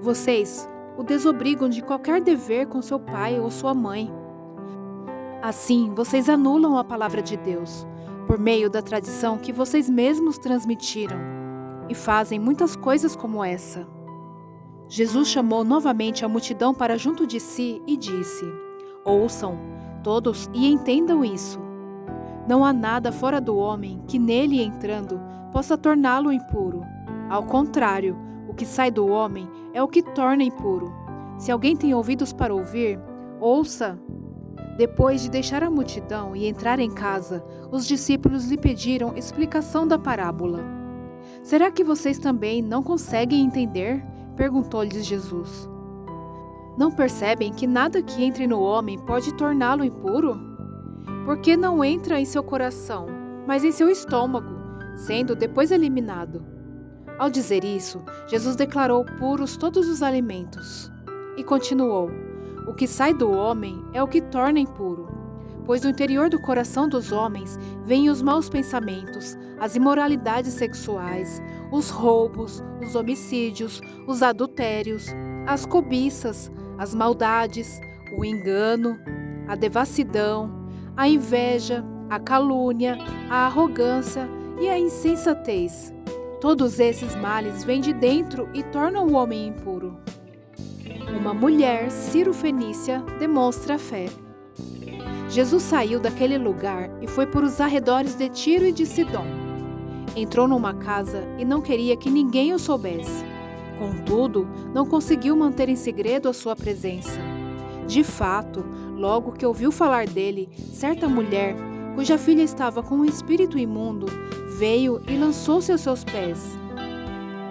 S1: Vocês o desobrigam de qualquer dever com seu pai ou sua mãe. Assim, vocês anulam a palavra de Deus, por meio da tradição que vocês mesmos transmitiram, e fazem muitas coisas como essa. Jesus chamou novamente a multidão para junto de si e disse: ouçam, todos, e entendam isso. Não há nada fora do homem que nele entrando possa torná-lo impuro. Ao contrário, o que sai do homem é o que torna impuro. Se alguém tem ouvidos para ouvir, ouça. Depois de deixar a multidão e entrar em casa, os discípulos lhe pediram explicação da parábola. Será que vocês também não conseguem entender? Perguntou-lhes Jesus. Não percebem que nada que entre no homem pode torná-lo impuro? Porque não entra em seu coração, mas em seu estômago, sendo depois eliminado. Ao dizer isso, Jesus declarou puros todos os alimentos. E continuou: o que sai do homem é o que torna impuro, pois do interior do coração dos homens vêm os maus pensamentos, as imoralidades sexuais, os roubos, os homicídios, os adultérios, as cobiças, as maldades, o engano, a devassidão, a inveja, a calúnia, a arrogância e a insensatez. Todos esses males vêm de dentro e tornam o homem impuro. Uma mulher cirofenícia demonstra fé. Jesus saiu daquele lugar e foi por os arredores de Tiro e de Sidom. Entrou numa casa e não queria que ninguém o soubesse. Contudo, não conseguiu manter em segredo a sua presença. De fato, logo que ouviu falar dele, certa mulher, cuja filha estava com um espírito imundo, veio e lançou-se aos seus pés.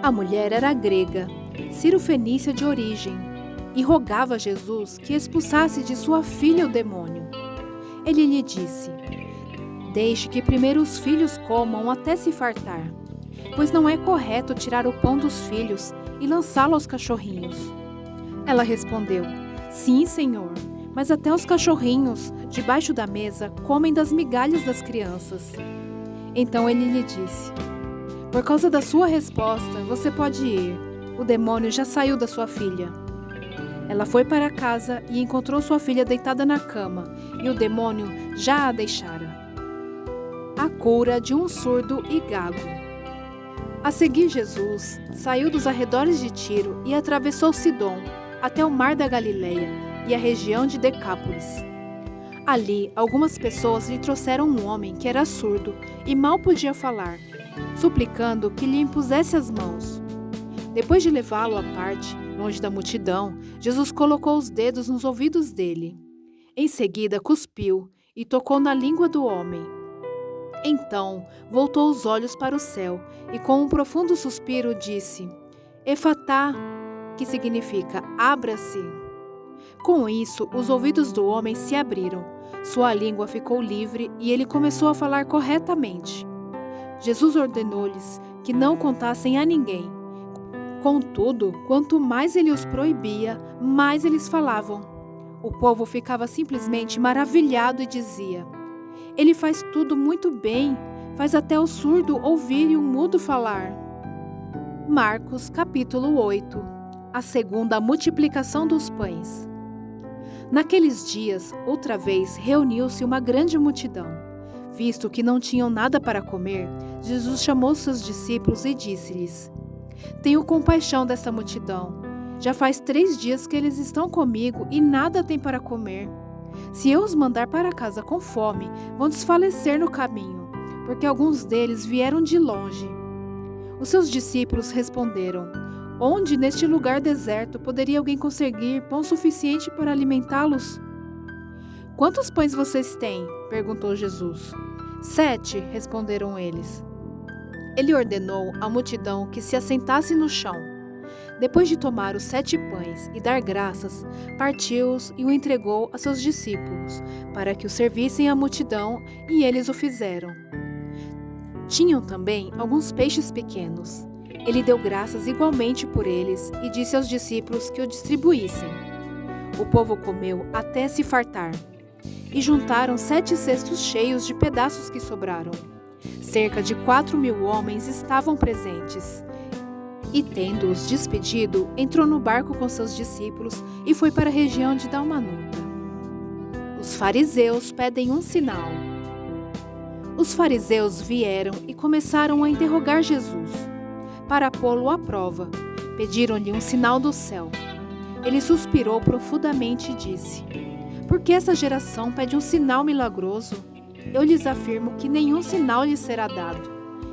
S1: A mulher era grega, cirofenícia de origem, e rogava a Jesus que expulsasse de sua filha o demônio. Ele lhe disse: deixe que primeiro os filhos comam até se fartar, pois não é correto tirar o pão dos filhos e lançá-lo aos cachorrinhos. Ela respondeu: sim, Senhor, mas até os cachorrinhos, debaixo da mesa, comem das migalhas das crianças. Então ele lhe disse: por causa da sua resposta, você pode ir. O demônio já saiu da sua filha. Ela foi para casa e encontrou sua filha deitada na cama, e o demônio já a deixara. A cura de um surdo e gago. A seguir, Jesus saiu dos arredores de Tiro e atravessou Sidom, até o mar da Galileia e a região de Decápolis. Ali, algumas pessoas lhe trouxeram um homem que era surdo e mal podia falar, suplicando que lhe impusesse as mãos. Depois de levá-lo à parte, longe da multidão, Jesus colocou os dedos nos ouvidos dele. Em seguida, cuspiu e tocou na língua do homem. Então, voltou os olhos para o céu e, com um profundo suspiro, disse: Efatá, que significa abra-se. Com isso, os ouvidos do homem se abriram, sua língua ficou livre e ele começou a falar corretamente. Jesus ordenou-lhes que não contassem a ninguém. Contudo, quanto mais ele os proibia, mais eles falavam. O povo ficava simplesmente maravilhado e dizia: ele faz tudo muito bem, faz até o surdo ouvir e o mudo falar. Marcos, capítulo 8. A segunda multiplicação dos pães. Naqueles dias, outra vez, reuniu-se uma grande multidão. Visto que não tinham nada para comer, Jesus chamou seus discípulos e disse-lhes: tenho compaixão desta multidão. Já faz 3 dias que eles estão comigo e nada têm para comer. Se eu os mandar para casa com fome, vão desfalecer no caminho, porque alguns deles vieram de longe. Os seus discípulos responderam: onde neste lugar deserto poderia alguém conseguir pão suficiente para alimentá-los? Quantos pães vocês têm? Perguntou Jesus. 7, responderam eles. Ele ordenou à multidão que se assentasse no chão. Depois de tomar os 7 pães e dar graças, partiu-os e o entregou a seus discípulos, para que o servissem à multidão, e eles o fizeram. Tinham também alguns peixes pequenos. Ele deu graças igualmente por eles e disse aos discípulos que o distribuíssem. O povo comeu até se fartar, e juntaram 7 cestos cheios de pedaços que sobraram. Cerca de 4.000 homens estavam presentes. E tendo-os despedido, entrou no barco com seus discípulos e foi para a região de Dalmanuta. Os fariseus pedem um sinal. Os fariseus vieram e começaram a interrogar Jesus. Para pô-lo à prova, pediram-lhe um sinal do céu. Ele suspirou profundamente e disse: por que essa geração pede um sinal milagroso? Eu lhes afirmo que nenhum sinal lhes será dado.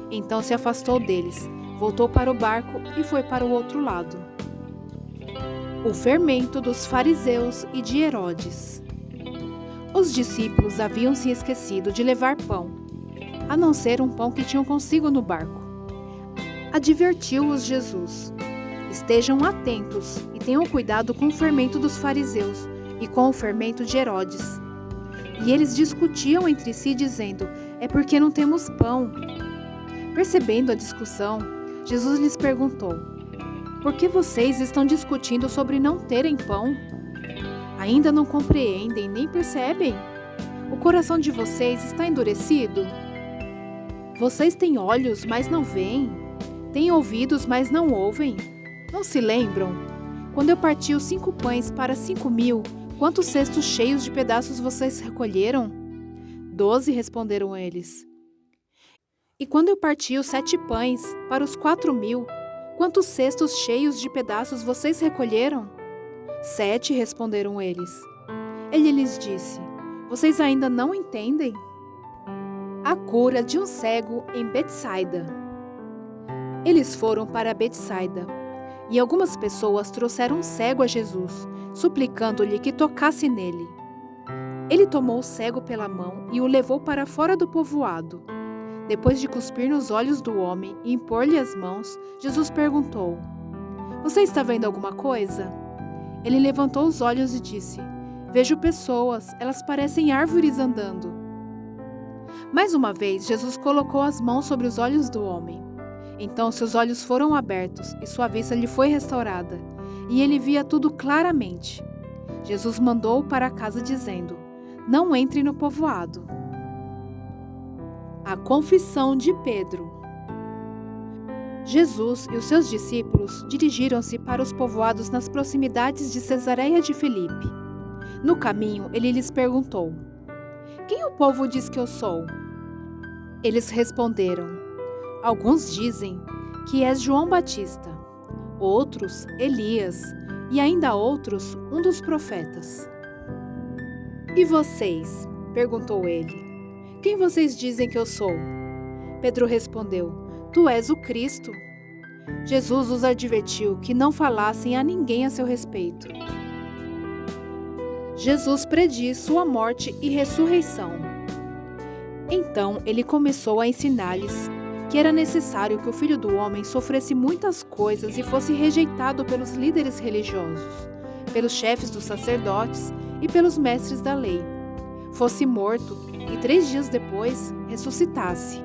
S1: Então se afastou deles, voltou para o barco e foi para o outro lado. O fermento dos fariseus e de Herodes. Os discípulos haviam se esquecido de levar pão, a não ser um pão que tinham consigo no barco. Advertiu-os Jesus: estejam atentos e tenham cuidado com o fermento dos fariseus e com o fermento de Herodes. E eles discutiam entre si, dizendo: é porque não temos pão. Percebendo a discussão, Jesus lhes perguntou: por que vocês estão discutindo sobre não terem pão? Ainda não compreendem nem percebem? O coração de vocês está endurecido? Vocês têm olhos, mas não veem? Têm ouvidos, mas não ouvem? Não se lembram? Quando eu parti os 5 pães para 5.000, quantos cestos cheios de pedaços vocês recolheram? 12, responderam eles. E quando eu parti os 7 pães para os 4.000, quantos cestos cheios de pedaços vocês recolheram? 7, responderam eles. Ele lhes disse: vocês ainda não entendem? A cura de um cego em Betsaida. Eles foram para Betsaida, e algumas pessoas trouxeram um cego a Jesus, suplicando-lhe que tocasse nele. Ele tomou o cego pela mão e o levou para fora do povoado. Depois de cuspir nos olhos do homem e impor-lhe as mãos, Jesus perguntou: você está vendo alguma coisa? Ele levantou os olhos e disse: vejo pessoas, elas parecem árvores andando. Mais uma vez, Jesus colocou as mãos sobre os olhos do homem. Então seus olhos foram abertos e sua vista lhe foi restaurada, e ele via tudo claramente. Jesus mandou-o para casa dizendo: não entre no povoado. A confissão de Pedro. Jesus e os seus discípulos dirigiram-se para os povoados nas proximidades de Cesareia de Filipe. No caminho, ele lhes perguntou: quem o povo diz que eu sou? Eles responderam: alguns dizem que és João Batista, outros Elias, e ainda outros um dos profetas. E vocês? Perguntou ele. Quem vocês dizem que eu sou? Pedro respondeu: tu és o Cristo. Jesus os advertiu que não falassem a ninguém a seu respeito. Jesus prediz sua morte e ressurreição. Então ele começou a ensinar-lhes que era necessário que o Filho do Homem sofresse muitas coisas e fosse rejeitado pelos líderes religiosos, pelos chefes dos sacerdotes e pelos mestres da lei, fosse morto e 3 dias depois ressuscitasse.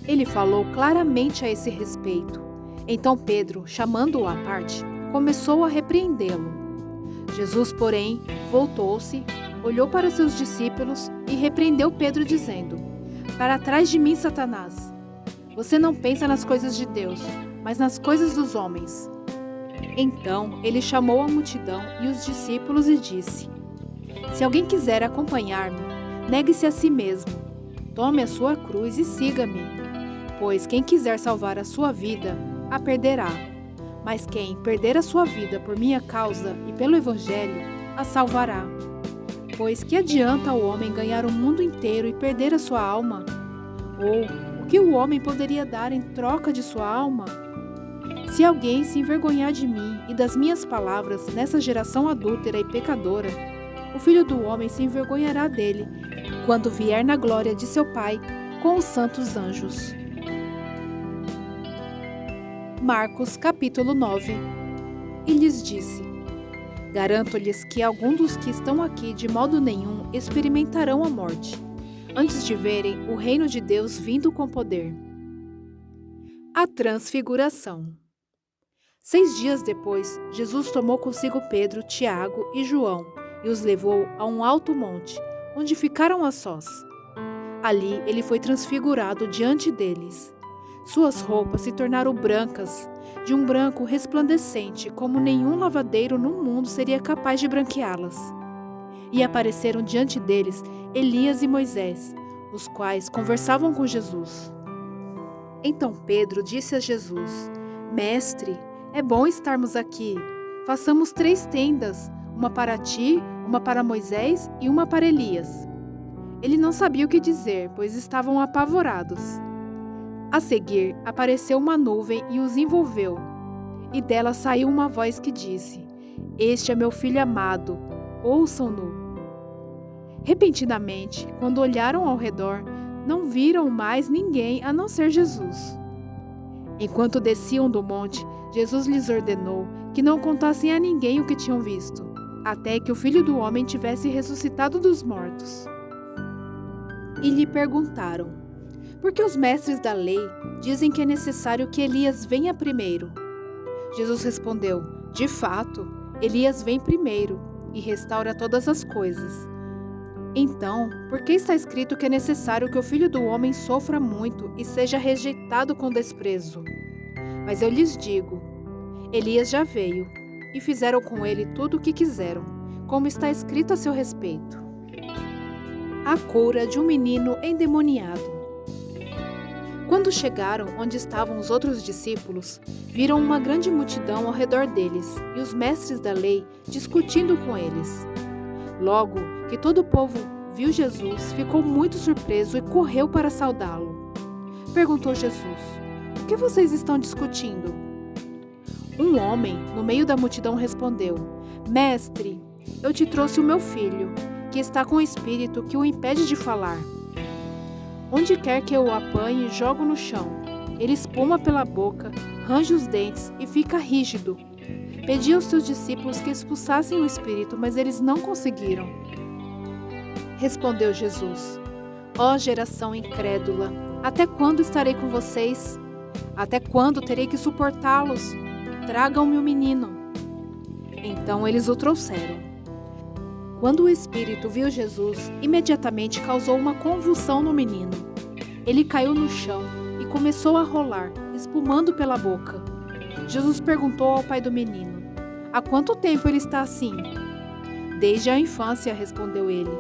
S1: Ele falou claramente a esse respeito. Então Pedro, chamando-o à parte, começou a repreendê-lo. Jesus, porém, voltou-se, olhou para seus discípulos e repreendeu Pedro, dizendo: Para trás de mim, Satanás! Você não pensa nas coisas de Deus, mas nas coisas dos homens. Então ele chamou a multidão e os discípulos e disse: Se alguém quiser acompanhar-me, negue-se a si mesmo, tome a sua cruz e siga-me. Pois quem quiser salvar a sua vida, a perderá. Mas quem perder a sua vida por minha causa e pelo Evangelho, a salvará. Pois que adianta o homem ganhar o mundo inteiro e perder a sua alma? Ou o que o homem poderia dar em troca de sua alma? Se alguém se envergonhar de mim e das minhas palavras nessa geração adúltera e pecadora, o Filho do Homem se envergonhará dele, quando vier na glória de seu Pai com os santos anjos. Marcos capítulo 9. E lhes disse: Garanto-lhes que alguns dos que estão aqui de modo nenhum experimentarão a morte, antes de verem o reino de Deus vindo com poder. A Transfiguração. 6 dias depois, Jesus tomou consigo Pedro, Tiago e João e os levou a um alto monte, onde ficaram a sós. Ali ele foi transfigurado diante deles. Suas roupas se tornaram brancas, de um branco resplandecente, como nenhum lavadeiro no mundo seria capaz de branqueá-las. E apareceram diante deles Elias e Moisés, os quais conversavam com Jesus. Então Pedro disse a Jesus: Mestre, é bom estarmos aqui. Façamos 3 tendas, uma para ti, uma para Moisés e uma para Elias. Ele não sabia o que dizer, pois estavam apavorados. A seguir, apareceu uma nuvem e os envolveu. E dela saiu uma voz que disse: Este é meu filho amado, ouçam-no. Repentinamente, quando olharam ao redor, não viram mais ninguém a não ser Jesus. Enquanto desciam do monte, Jesus lhes ordenou que não contassem a ninguém o que tinham visto, até que o Filho do Homem tivesse ressuscitado dos mortos. E lhe perguntaram: Por que os mestres da lei dizem que é necessário que Elias venha primeiro? Jesus respondeu: De fato, Elias vem primeiro e restaura todas as coisas. Então, por que está escrito que é necessário que o Filho do Homem sofra muito e seja rejeitado com desprezo? Mas eu lhes digo: Elias já veio, e fizeram com ele tudo o que quiseram, como está escrito a seu respeito. A cura de um menino endemoniado. Quando chegaram onde estavam os outros discípulos, viram uma grande multidão ao redor deles e os mestres da lei discutindo com eles. Logo que todo o povo viu Jesus, ficou muito surpreso e correu para saudá-lo. Perguntou Jesus: O que vocês estão discutindo? Um homem no meio da multidão respondeu: Mestre, eu te trouxe o meu filho, que está com um espírito que o impede de falar. Onde quer que eu o apanhe, jogo no chão. Ele espuma pela boca, range os dentes e fica rígido. Pedi aos seus discípulos que expulsassem o espírito, mas eles não conseguiram. Respondeu Jesus: Ó geração incrédula, até quando estarei com vocês? Até quando terei que suportá-los? Tragam-me o menino. Então eles o trouxeram. Quando o espírito viu Jesus, imediatamente causou uma convulsão no menino. Ele caiu no chão e começou a rolar, espumando pela boca. Jesus perguntou ao pai do menino: Há quanto tempo ele está assim? Desde a infância, respondeu ele.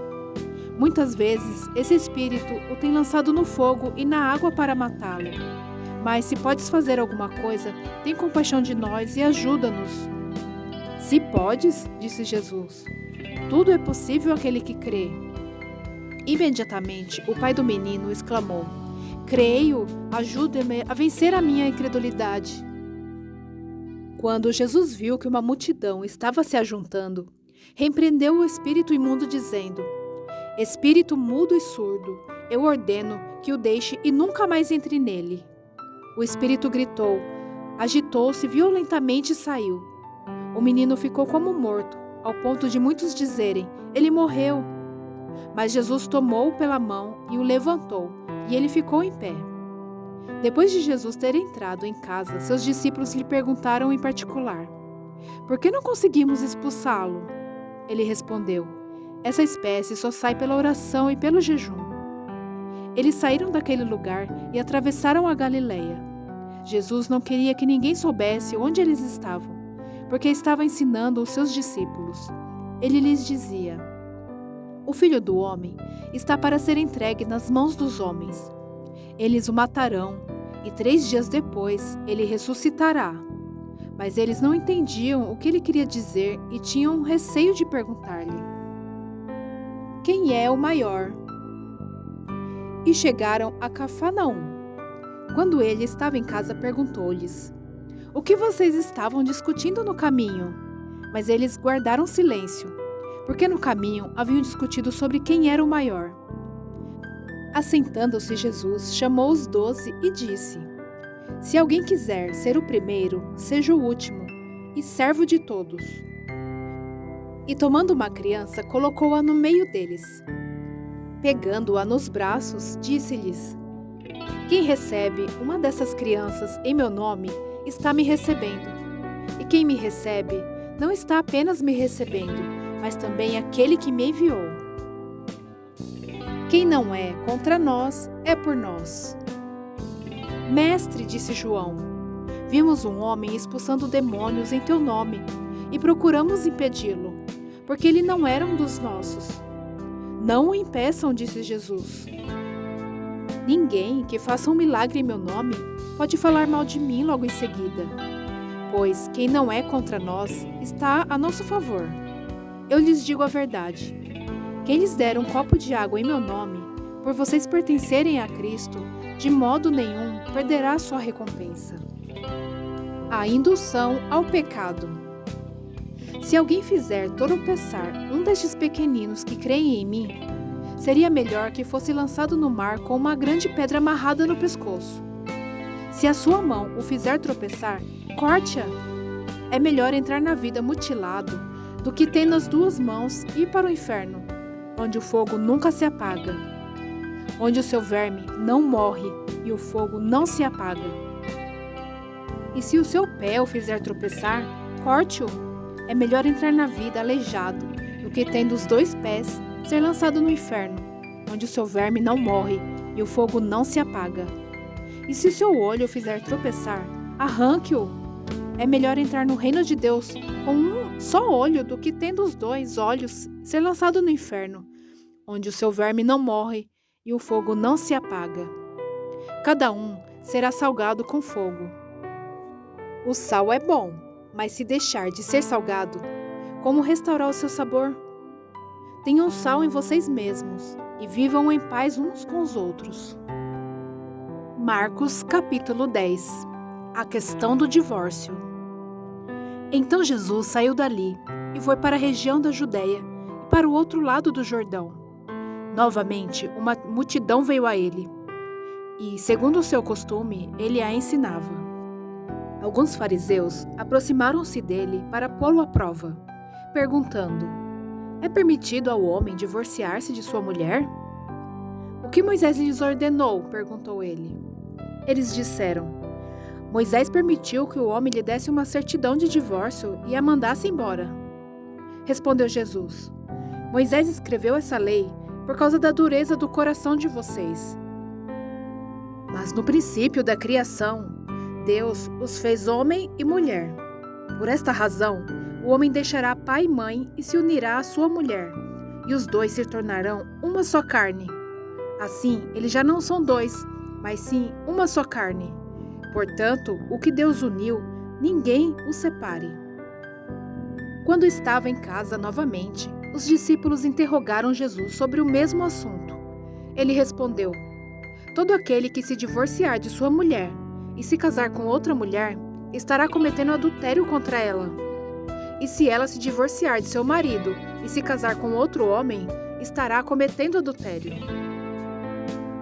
S1: Muitas vezes, esse espírito o tem lançado no fogo e na água para matá-lo. Mas se podes fazer alguma coisa, tem compaixão de nós e ajuda-nos. Se podes, disse Jesus. Tudo é possível àquele que crê. Imediatamente, o pai do menino exclamou: Creio, ajude-me a vencer a minha incredulidade. Quando Jesus viu que uma multidão estava se ajuntando, repreendeu o espírito imundo, dizendo: Espírito mudo e surdo, eu ordeno que o deixe e nunca mais entre nele." O espírito gritou, agitou-se violentamente e saiu. O menino ficou como morto, ao ponto de muitos dizerem: "Ele morreu." Mas Jesus tomou-o pela mão e o levantou, e ele ficou em pé. Depois de Jesus ter entrado em casa, seus discípulos lhe perguntaram em particular: "Por que não conseguimos expulsá-lo?" Ele respondeu: "Essa espécie só sai pela oração e pelo jejum." Eles saíram daquele lugar e atravessaram a Galileia. Jesus não queria que ninguém soubesse onde eles estavam, porque estava ensinando os seus discípulos. Ele lhes dizia: "O Filho do Homem está para ser entregue nas mãos dos homens. Eles o matarão, e 3 dias depois ele ressuscitará." Mas eles não entendiam o que ele queria dizer e tinham receio de perguntar-lhe: "Quem é o maior?" E chegaram a Cafarnaum. Quando ele estava em casa, perguntou-lhes: "O que vocês estavam discutindo no caminho?" Mas eles guardaram silêncio, porque no caminho haviam discutido sobre quem era o maior. Assentando-se, Jesus chamou os 12 e disse: "Se alguém quiser ser o primeiro, seja o último e servo de todos." E tomando uma criança, colocou-a no meio deles. Pegando-a nos braços, disse-lhes: "Quem recebe uma dessas crianças em meu nome, está me recebendo. E quem me recebe, não está apenas me recebendo, mas também aquele que me enviou. Quem não é contra nós, é por nós." "Mestre", disse João, "vimos um homem expulsando demônios em teu nome, e procuramos impedi-lo, porque ele não era um dos nossos." "Não o impeçam", disse Jesus. "Ninguém que faça um milagre em meu nome pode falar mal de mim logo em seguida, pois quem não é contra nós está a nosso favor. Eu lhes digo a verdade: quem lhes der um copo de água em meu nome, por vocês pertencerem a Cristo, de modo nenhum perderá a sua recompensa." A indução ao pecado. Se alguém fizer tropeçar um destes pequeninos que creem em mim, seria melhor que fosse lançado no mar com uma grande pedra amarrada no pescoço. Se a sua mão o fizer tropeçar, corte-a. É melhor entrar na vida mutilado do que tendo as 2 mãos ir para o inferno, onde o fogo nunca se apaga, onde o seu verme não morre e o fogo não se apaga. E se o seu pé o fizer tropeçar, corte-o. É melhor entrar na vida aleijado do que tendo os 2 pés ser lançado no inferno, onde o seu verme não morre e o fogo não se apaga. E se o seu olho o fizer tropeçar, arranque-o. É melhor entrar no reino de Deus com um só olho do que tendo os 2 olhos ser lançado no inferno, onde o seu verme não morre e o fogo não se apaga. Cada um será salgado com fogo. O sal é bom, mas se deixar de ser salgado, como restaurar o seu sabor? Tenham sal em vocês mesmos e vivam em paz uns com os outros. Marcos capítulo 10. A questão do divórcio. Então Jesus saiu dali e foi para a região da Judeia e para o outro lado do Jordão. Novamente, uma multidão veio a ele e, segundo o seu costume, ele a ensinava. Alguns fariseus aproximaram-se dele para pô-lo à prova, perguntando: "É permitido ao homem divorciar-se de sua mulher?" "O que Moisés lhes ordenou?" perguntou ele. Eles disseram: "Moisés permitiu que o homem lhe desse uma certidão de divórcio e a mandasse embora." Respondeu Jesus: "Moisés escreveu essa lei por causa da dureza do coração de vocês. Mas no princípio da criação, Deus os fez homem e mulher. Por esta razão, o homem deixará pai e mãe e se unirá à sua mulher, e os 2 se tornarão uma só carne. Assim, eles já não são 2, mas sim uma só carne. Portanto, o que Deus uniu, ninguém o separe." Quando estava em casa novamente, os discípulos interrogaram Jesus sobre o mesmo assunto. Ele respondeu: "Todo aquele que se divorciar de sua mulher e se casar com outra mulher, estará cometendo adultério contra ela. E se ela se divorciar de seu marido e se casar com outro homem, estará cometendo adultério."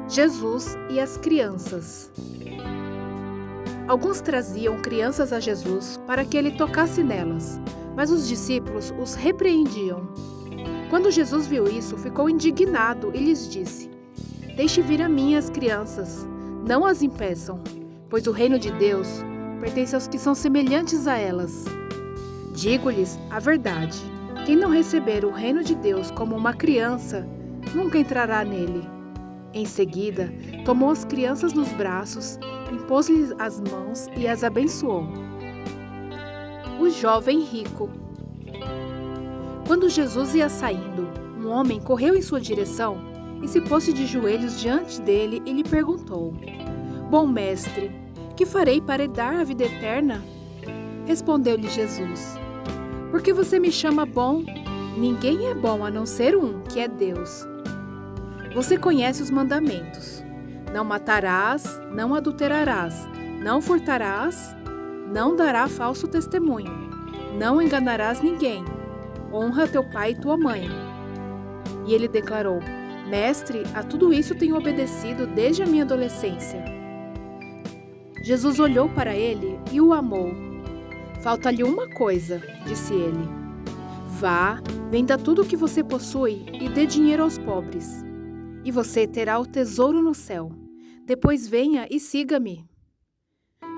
S1: Jesus e as crianças. Alguns traziam crianças a Jesus para que ele tocasse nelas, mas os discípulos os repreendiam. Quando Jesus viu isso, ficou indignado e lhes disse: Deixe vir a mim as crianças, não as impeçam, pois o reino de Deus pertence aos que são semelhantes a elas. Digo-lhes a verdade: quem não receber o reino de Deus como uma criança, nunca entrará nele. Em seguida, tomou as crianças nos braços, impôs-lhes as mãos e as abençoou. O jovem rico. Quando Jesus ia saindo, um homem correu em sua direção e se pôs de joelhos diante dele e lhe perguntou: Bom mestre, que farei para herdar a vida eterna? Respondeu-lhe Jesus: Por que você me chama bom? Ninguém é bom a não ser um, que é Deus. Você conhece os mandamentos: não matarás, não adulterarás, não furtarás, não dará falso testemunho, não enganarás ninguém, honra teu pai e tua mãe. E ele declarou: Mestre, a tudo isso tenho obedecido desde a minha adolescência. Jesus olhou para ele e o amou. Falta-lhe uma coisa, disse ele. Vá, venda tudo o que você possui e dê dinheiro aos pobres, e você terá o tesouro no céu. Depois venha e siga-me.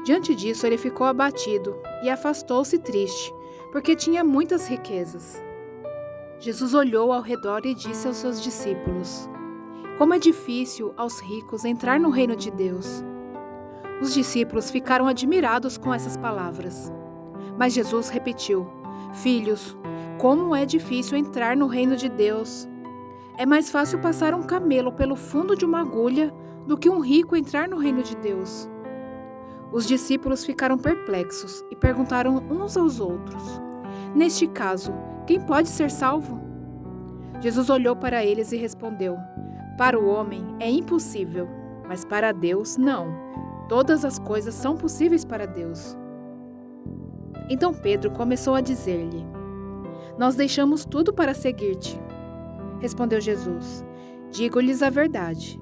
S1: Diante disso, ele ficou abatido e afastou-se triste, porque tinha muitas riquezas. Jesus olhou ao redor e disse aos seus discípulos: Como é difícil aos ricos entrar no reino de Deus. Os discípulos ficaram admirados com essas palavras. Mas Jesus repetiu: Filhos, como é difícil entrar no reino de Deus. É mais fácil passar um camelo pelo fundo de uma agulha do que um rico entrar no reino de Deus. Os discípulos ficaram perplexos e perguntaram uns aos outros: Neste caso, quem pode ser salvo? Jesus olhou para eles e respondeu: Para o homem é impossível, mas para Deus não. Todas as coisas são possíveis para Deus. Então Pedro começou a dizer-lhe: Nós deixamos tudo para seguir-te. Respondeu Jesus: Digo-lhes a verdade.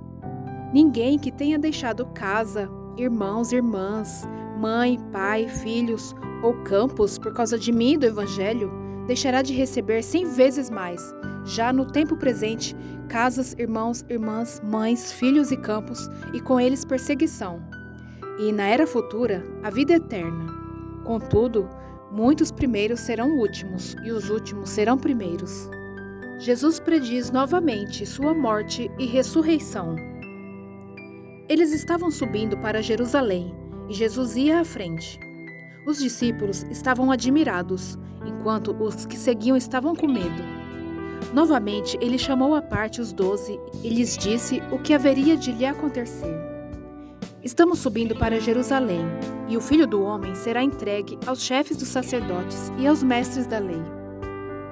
S1: Ninguém que tenha deixado casa, irmãos, irmãs, mãe, pai, filhos ou campos por causa de mim e do Evangelho, deixará de receber 100 vezes mais, já no tempo presente, casas, irmãos, irmãs, mães, filhos e campos, e com eles perseguição. E na era futura, a vida eterna. Contudo, muitos primeiros serão últimos, e os últimos serão primeiros. Jesus prediz novamente sua morte e ressurreição. Eles estavam subindo para Jerusalém, e Jesus ia à frente. Os discípulos estavam admirados, enquanto os que seguiam estavam com medo. Novamente, ele chamou à parte os 12 e lhes disse o que haveria de lhe acontecer. Estamos subindo para Jerusalém, e o Filho do Homem será entregue aos chefes dos sacerdotes e aos mestres da lei.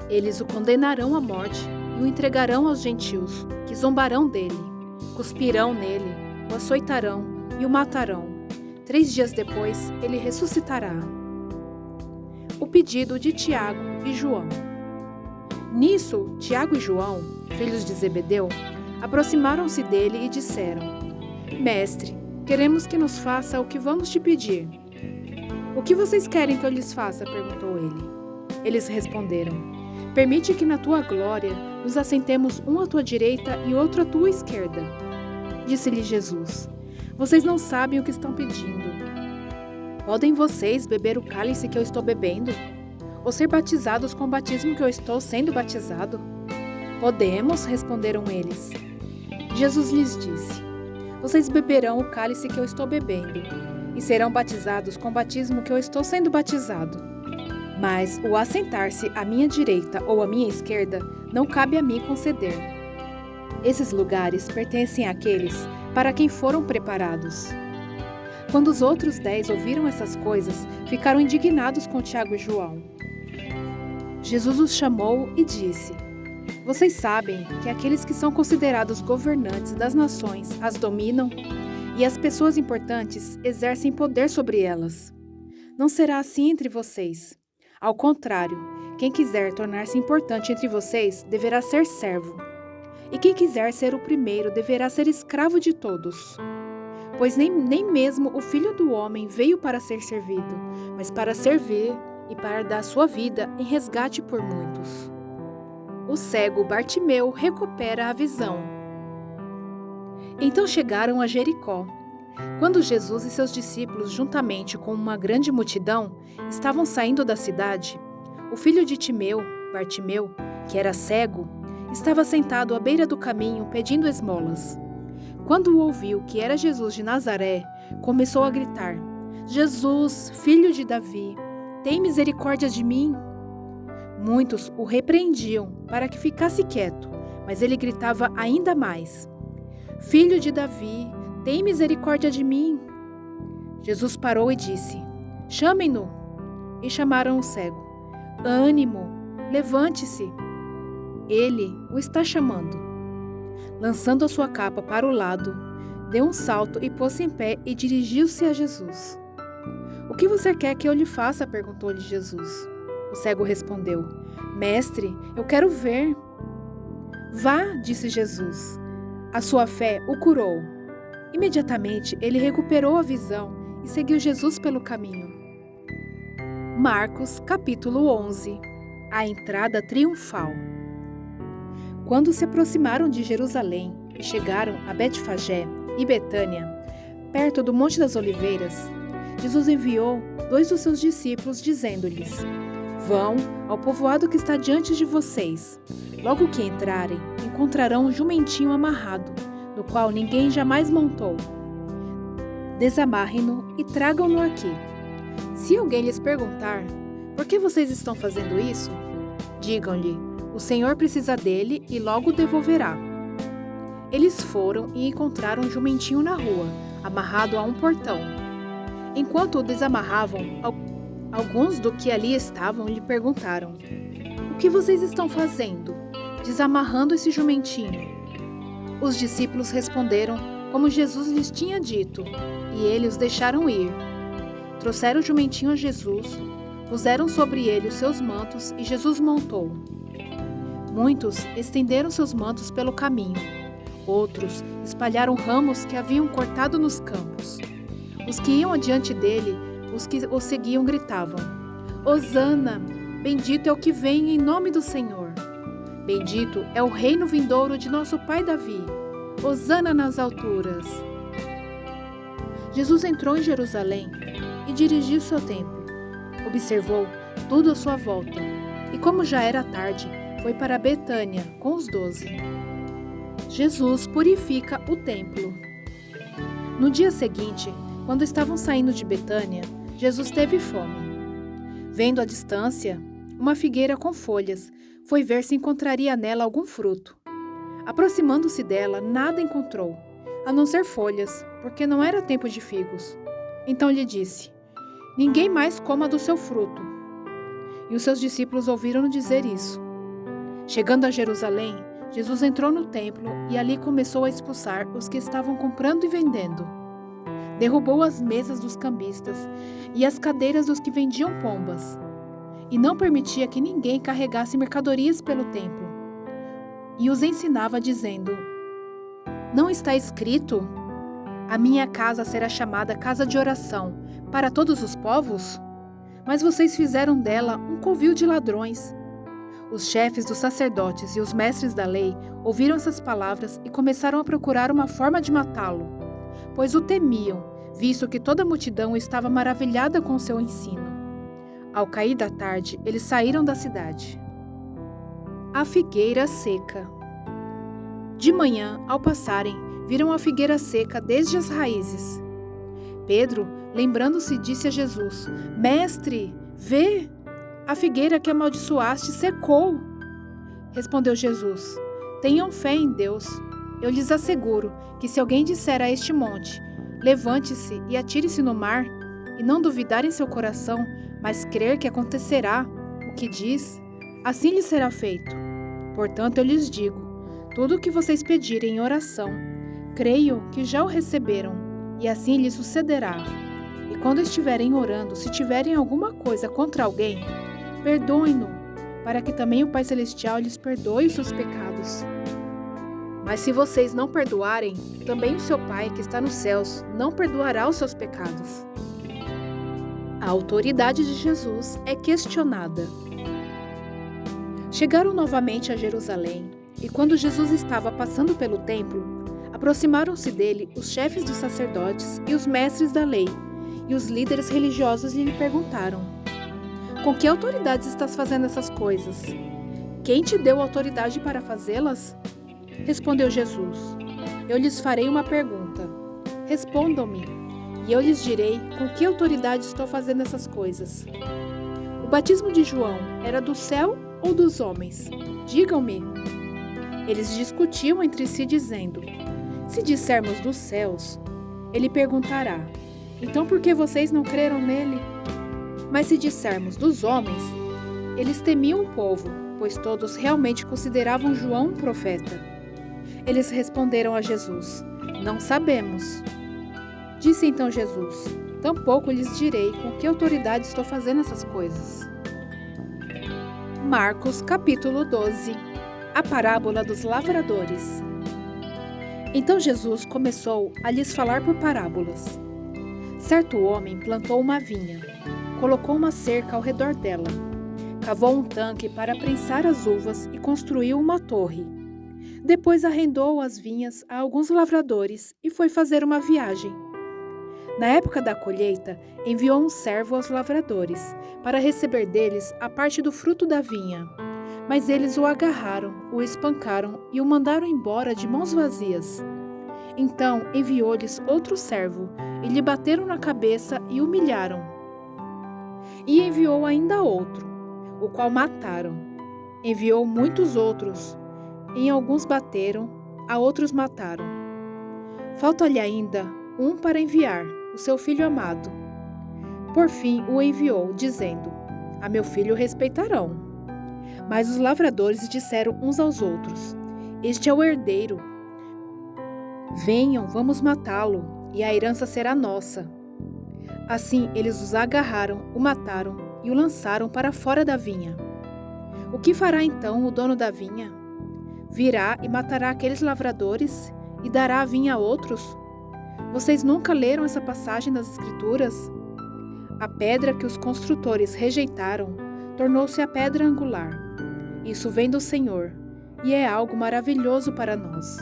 S1: Eles o condenarão à morte e o entregarão aos gentios, que zombarão dele, cuspirão nele, o açoitarão e o matarão. 3 dias depois, ele ressuscitará. O pedido de Tiago e João. Nisso, Tiago e João, filhos de Zebedeu, aproximaram-se dele e disseram: Mestre, queremos que nos faça o que vamos te pedir. O que vocês querem que eu lhes faça? Perguntou ele. Eles responderam: Permite que na tua glória nos assentemos um à tua direita e outro à tua esquerda. Disse-lhe Jesus: Vocês não sabem o que estão pedindo. Podem vocês beber o cálice que eu estou bebendo? Ou ser batizados com o batismo que eu estou sendo batizado? Podemos, responderam eles. Jesus lhes disse: Vocês beberão o cálice que eu estou bebendo, e serão batizados com o batismo que eu estou sendo batizado. Mas o assentar-se à minha direita ou à minha esquerda não cabe a mim conceder. Esses lugares pertencem àqueles para quem foram preparados. Quando os outros 10 ouviram essas coisas, ficaram indignados com Tiago e João. Jesus os chamou e disse: Vocês sabem que aqueles que são considerados governantes das nações as dominam, e as pessoas importantes exercem poder sobre elas. Não será assim entre vocês. Ao contrário, quem quiser tornar-se importante entre vocês deverá ser servo. E quem quiser ser o primeiro deverá ser escravo de todos. Pois nem mesmo o Filho do Homem veio para ser servido, mas para servir e para dar sua vida em resgate por muitos. O cego Bartimeu recupera a visão. Então chegaram a Jericó. Quando Jesus e seus discípulos, juntamente com uma grande multidão, estavam saindo da cidade, o filho de Timeu, Bartimeu, que era cego, estava sentado à beira do caminho pedindo esmolas. Quando ouviu que era Jesus de Nazaré, começou a gritar: Jesus, filho de Davi, tem misericórdia de mim? Muitos o repreendiam para que ficasse quieto, mas ele gritava ainda mais: Filho de Davi, tem misericórdia de mim? Jesus parou e disse: Chamem-no. E chamaram o cego. Ânimo, levante-se. Ele o está chamando. Lançando a sua capa para o lado, deu um salto e pôs-se em pé e dirigiu-se a Jesus. O que você quer que eu lhe faça? Perguntou-lhe Jesus. O cego respondeu: Mestre, eu quero ver. Vá, disse Jesus. A sua fé o curou. Imediatamente ele recuperou a visão e seguiu Jesus pelo caminho. Marcos, capítulo 11. A entrada triunfal. Quando se aproximaram de Jerusalém e chegaram a Betfagé e Betânia, perto do Monte das Oliveiras, Jesus enviou 2 dos seus discípulos, dizendo-lhes: Vão ao povoado que está diante de vocês. Logo que entrarem, encontrarão um jumentinho amarrado, no qual ninguém jamais montou. Desamarrem-no e tragam-no aqui. Se alguém lhes perguntar: Por que vocês estão fazendo isso? Digam-lhe: O Senhor precisa dele e logo o devolverá. Eles foram e encontraram um jumentinho na rua, amarrado a um portão. Enquanto o desamarravam, alguns do que ali estavam lhe perguntaram: O que vocês estão fazendo, desamarrando esse jumentinho? Os discípulos responderam como Jesus lhes tinha dito, e eles os deixaram ir. Trouxeram o jumentinho a Jesus, puseram sobre ele os seus mantos e Jesus montou. Muitos estenderam seus mantos pelo caminho. Outros espalharam ramos que haviam cortado nos campos. Os que iam adiante dele, os que o seguiam, gritavam: Hosana! Bendito é o que vem em nome do Senhor. Bendito é o reino vindouro de nosso pai Davi. Hosana nas alturas. Jesus entrou em Jerusalém e dirigiu-se ao templo. Observou tudo à sua volta e, como já era tarde, foi para Betânia com os 12. Jesus purifica o templo. No dia seguinte, quando estavam saindo de Betânia, Jesus teve fome. Vendo à distância uma figueira com folhas, foi ver se encontraria nela algum fruto. Aproximando-se dela, nada encontrou, a não ser folhas, porque não era tempo de figos. Então lhe disse: Ninguém mais coma do seu fruto. E os seus discípulos ouviram-no dizer isso. Chegando a Jerusalém, Jesus entrou no templo e ali começou a expulsar os que estavam comprando e vendendo. Derrubou as mesas dos cambistas e as cadeiras dos que vendiam pombas, e não permitia que ninguém carregasse mercadorias pelo templo. E os ensinava dizendo: Não está escrito: A minha casa será chamada casa de oração para todos os povos? Mas vocês fizeram dela um covil de ladrões. Os chefes dos sacerdotes e os mestres da lei ouviram essas palavras e começaram a procurar uma forma de matá-lo, pois o temiam, visto que toda a multidão estava maravilhada com o seu ensino. Ao cair da tarde, eles saíram da cidade. A figueira seca. De manhã, ao passarem, viram a figueira seca desde as raízes. Pedro, lembrando-se, disse a Jesus: Mestre, vê! A figueira que amaldiçoaste secou. Respondeu Jesus: Tenham fé em Deus. Eu lhes asseguro que se alguém disser a este monte: Levante-se e atire-se no mar, e não duvidar em seu coração, mas crer que acontecerá o que diz, assim lhe será feito. Portanto, eu lhes digo: tudo o que vocês pedirem em oração, creio que já o receberam, e assim lhes sucederá. E quando estiverem orando, se tiverem alguma coisa contra alguém, perdoem-no, para que também o Pai Celestial lhes perdoe os seus pecados. Mas se vocês não perdoarem, também o seu Pai que está nos céus não perdoará os seus pecados. A autoridade de Jesus é questionada. Chegaram novamente a Jerusalém, e quando Jesus estava passando pelo templo, aproximaram-se dele os chefes dos sacerdotes e os mestres da lei, e os líderes religiosos lhe perguntaram: com que autoridade estás fazendo essas coisas? Quem te deu autoridade para fazê-las? Respondeu Jesus: eu lhes farei uma pergunta. Respondam-me, e eu lhes direi com que autoridade estou fazendo essas coisas. O batismo de João era do céu ou dos homens? Digam-me. Eles discutiam entre si, dizendo: se dissermos dos céus, ele perguntará: então por que vocês não creram nele? Mas se dissermos dos homens, eles temiam o povo, pois todos realmente consideravam João um profeta. Eles responderam a Jesus: não sabemos. Disse então Jesus: tampouco lhes direi com que autoridade estou fazendo essas coisas. Marcos capítulo 12. A parábola dos lavradores. Então Jesus começou a lhes falar por parábolas. Certo homem plantou uma vinha, colocou uma cerca ao redor dela, cavou um tanque para prensar as uvas e construiu uma torre. Depois arrendou as vinhas a alguns lavradores e foi fazer uma viagem. Na época da colheita, enviou um servo aos lavradores, para receber deles a parte do fruto da vinha. Mas eles o agarraram, o espancaram e o mandaram embora de mãos vazias. Então enviou-lhes outro servo, e lhe bateram na cabeça e humilharam. E enviou ainda outro, o qual mataram. Enviou muitos outros, em alguns bateram, a outros mataram. Falta-lhe ainda um para enviar, o seu filho amado. Por fim o enviou, dizendo: a meu filho respeitarão. Mas os lavradores disseram uns aos outros: este é o herdeiro. Venham, vamos matá-lo, e a herança será nossa. Assim eles os agarraram, o mataram e o lançaram para fora da vinha. O que fará então o dono da vinha? Virá e matará aqueles lavradores e dará a vinha a outros? Vocês nunca leram essa passagem das Escrituras? A pedra que os construtores rejeitaram tornou-se a pedra angular. Isso vem do Senhor, e é algo maravilhoso para nós.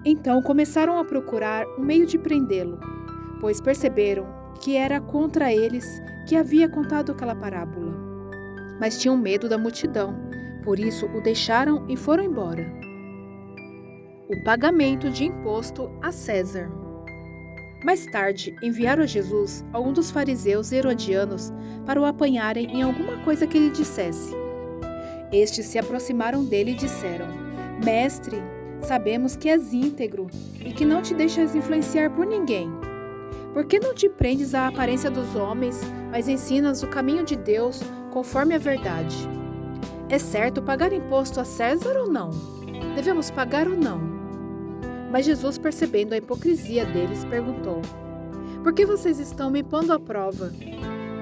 S1: Então começaram a procurar um meio de prendê-lo, pois perceberam que era contra eles que havia contado aquela parábola. Mas tinham medo da multidão, por isso o deixaram e foram embora. O pagamento de imposto a César. Mais tarde, enviaram a Jesus alguns dos fariseus e herodianos para o apanharem em alguma coisa que ele dissesse. Estes se aproximaram dele e disseram: Mestre, sabemos que és íntegro e que não te deixas influenciar por ninguém. Por que não te prendes à aparência dos homens, mas ensinas o caminho de Deus conforme a verdade? É certo pagar imposto a César ou não? Devemos pagar ou não? Mas Jesus, percebendo a hipocrisia deles, perguntou: por que vocês estão me pondo à prova?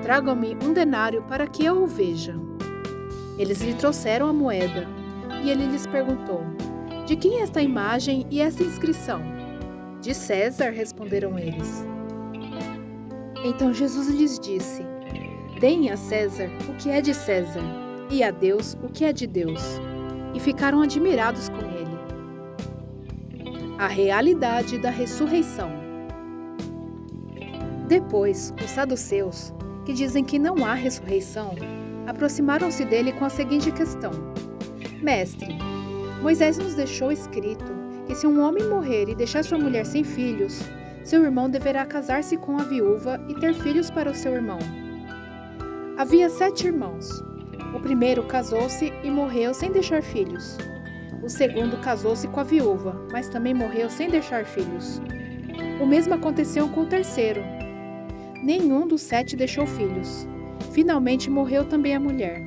S1: Tragam-me um denário para que eu o veja. Eles lhe trouxeram a moeda, e ele lhes perguntou: de quem é esta imagem e esta inscrição? De César, responderam eles. Então Jesus lhes disse: deem a César o que é de César, e a Deus o que é de Deus. E ficaram admirados com ele. A realidade da ressurreição. Depois, os saduceus, que dizem que não há ressurreição, aproximaram-se dele com a seguinte questão: Mestre, Moisés nos deixou escrito que se um homem morrer e deixar sua mulher sem filhos, seu irmão deverá casar-se com a viúva e ter filhos para o seu irmão. Havia 7 irmãos. O primeiro casou-se e morreu sem deixar filhos. O segundo casou-se com a viúva, mas também morreu sem deixar filhos. O mesmo aconteceu com o terceiro. Nenhum dos 7 deixou filhos. Finalmente morreu também a mulher.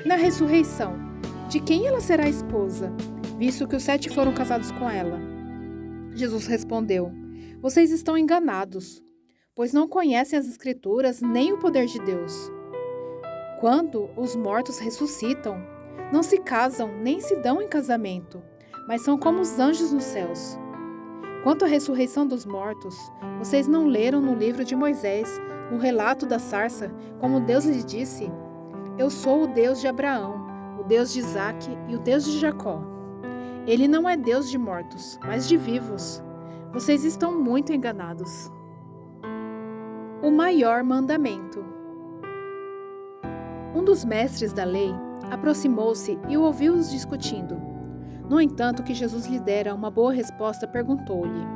S1: Na ressurreição, de quem ela será esposa, visto que os 7 foram casados com ela? Jesus respondeu: vocês estão enganados, pois não conhecem as Escrituras nem o poder de Deus. Quando os mortos ressuscitam, não se casam nem se dão em casamento, mas são como os anjos nos céus. Quanto à ressurreição dos mortos, vocês não leram no livro de Moisés, no relato da sarça, como Deus lhe disse: Eu sou o Deus de Abraão, o Deus de Isaque e o Deus de Jacó. Ele não é Deus de mortos, mas de vivos. Vocês estão muito enganados. O maior mandamento. Um dos mestres da lei aproximou-se e o ouviu-os discutindo. No entanto, que Jesus lhe dera uma boa resposta, perguntou-lhe: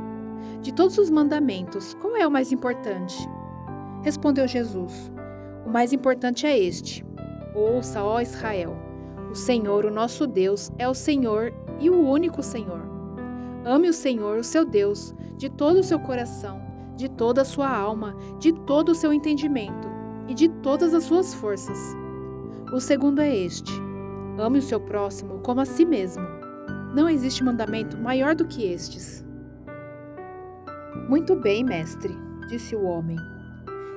S1: De todos os mandamentos, qual é o mais importante? Respondeu Jesus: O mais importante é este: Ouça, ó Israel, o Senhor, o nosso Deus, é o Senhor e o único Senhor. Ame o Senhor, o seu Deus, de todo o seu coração, de toda a sua alma, de todo o seu entendimento e de todas as suas forças. O segundo é este: ame o seu próximo como a si mesmo. Não existe mandamento maior do que estes. Muito bem, mestre, disse o homem.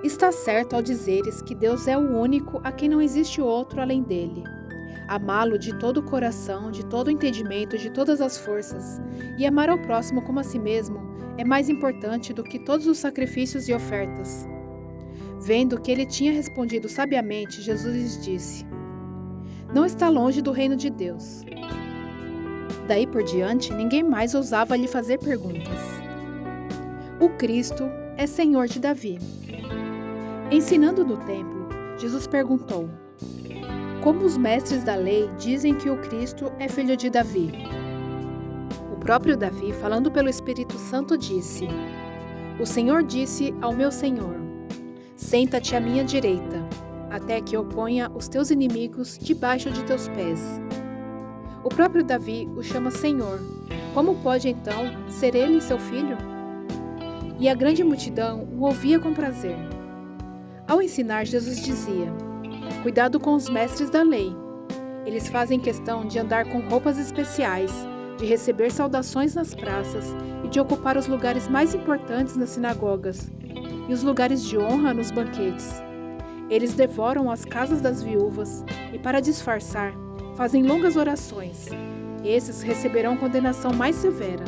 S1: Está certo ao dizeres que Deus é o único a quem não existe outro além dele. Amá-lo de todo o coração, de todo o entendimento, de todas as forças, e amar ao próximo como a si mesmo é mais importante do que todos os sacrifícios e ofertas. Vendo que ele tinha respondido sabiamente, Jesus lhes disse: Não está longe do reino de Deus. Daí por diante, ninguém mais ousava lhe fazer perguntas. O Cristo é Senhor de Davi. Ensinando no templo, Jesus perguntou: Como os mestres da lei dizem que o Cristo é filho de Davi? O próprio Davi, falando pelo Espírito Santo, disse: O Senhor disse ao meu Senhor: Senta-te à minha direita, até que eu ponha os teus inimigos debaixo de teus pés. O próprio Davi o chama Senhor. Como pode então ser ele seu filho? E a grande multidão o ouvia com prazer. Ao ensinar, Jesus dizia: Cuidado com os mestres da lei. Eles fazem questão de andar com roupas especiais, de receber saudações nas praças e de ocupar os lugares mais importantes nas sinagogas e os lugares de honra nos banquetes. Eles devoram as casas das viúvas e, para disfarçar, fazem longas orações. Esses receberão condenação mais severa.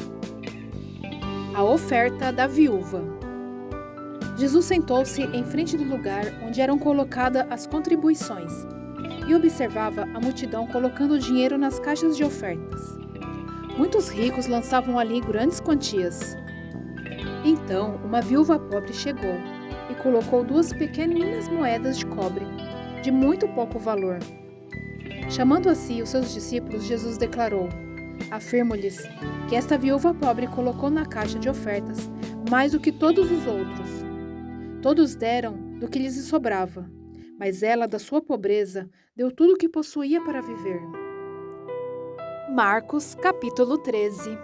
S1: A oferta da viúva. Jesus sentou-se em frente do lugar onde eram colocadas as contribuições e observava a multidão colocando dinheiro nas caixas de ofertas. Muitos ricos lançavam ali grandes quantias. Então, uma viúva pobre chegou e colocou 2 pequeninas moedas de cobre, de muito pouco valor. Chamando a si os seus discípulos, Jesus declarou: Afirmo-lhes que esta viúva pobre colocou na caixa de ofertas mais do que todos os outros. Todos deram do que lhes sobrava, mas ela, da sua pobreza, deu tudo o que possuía para viver. Marcos, capítulo 13.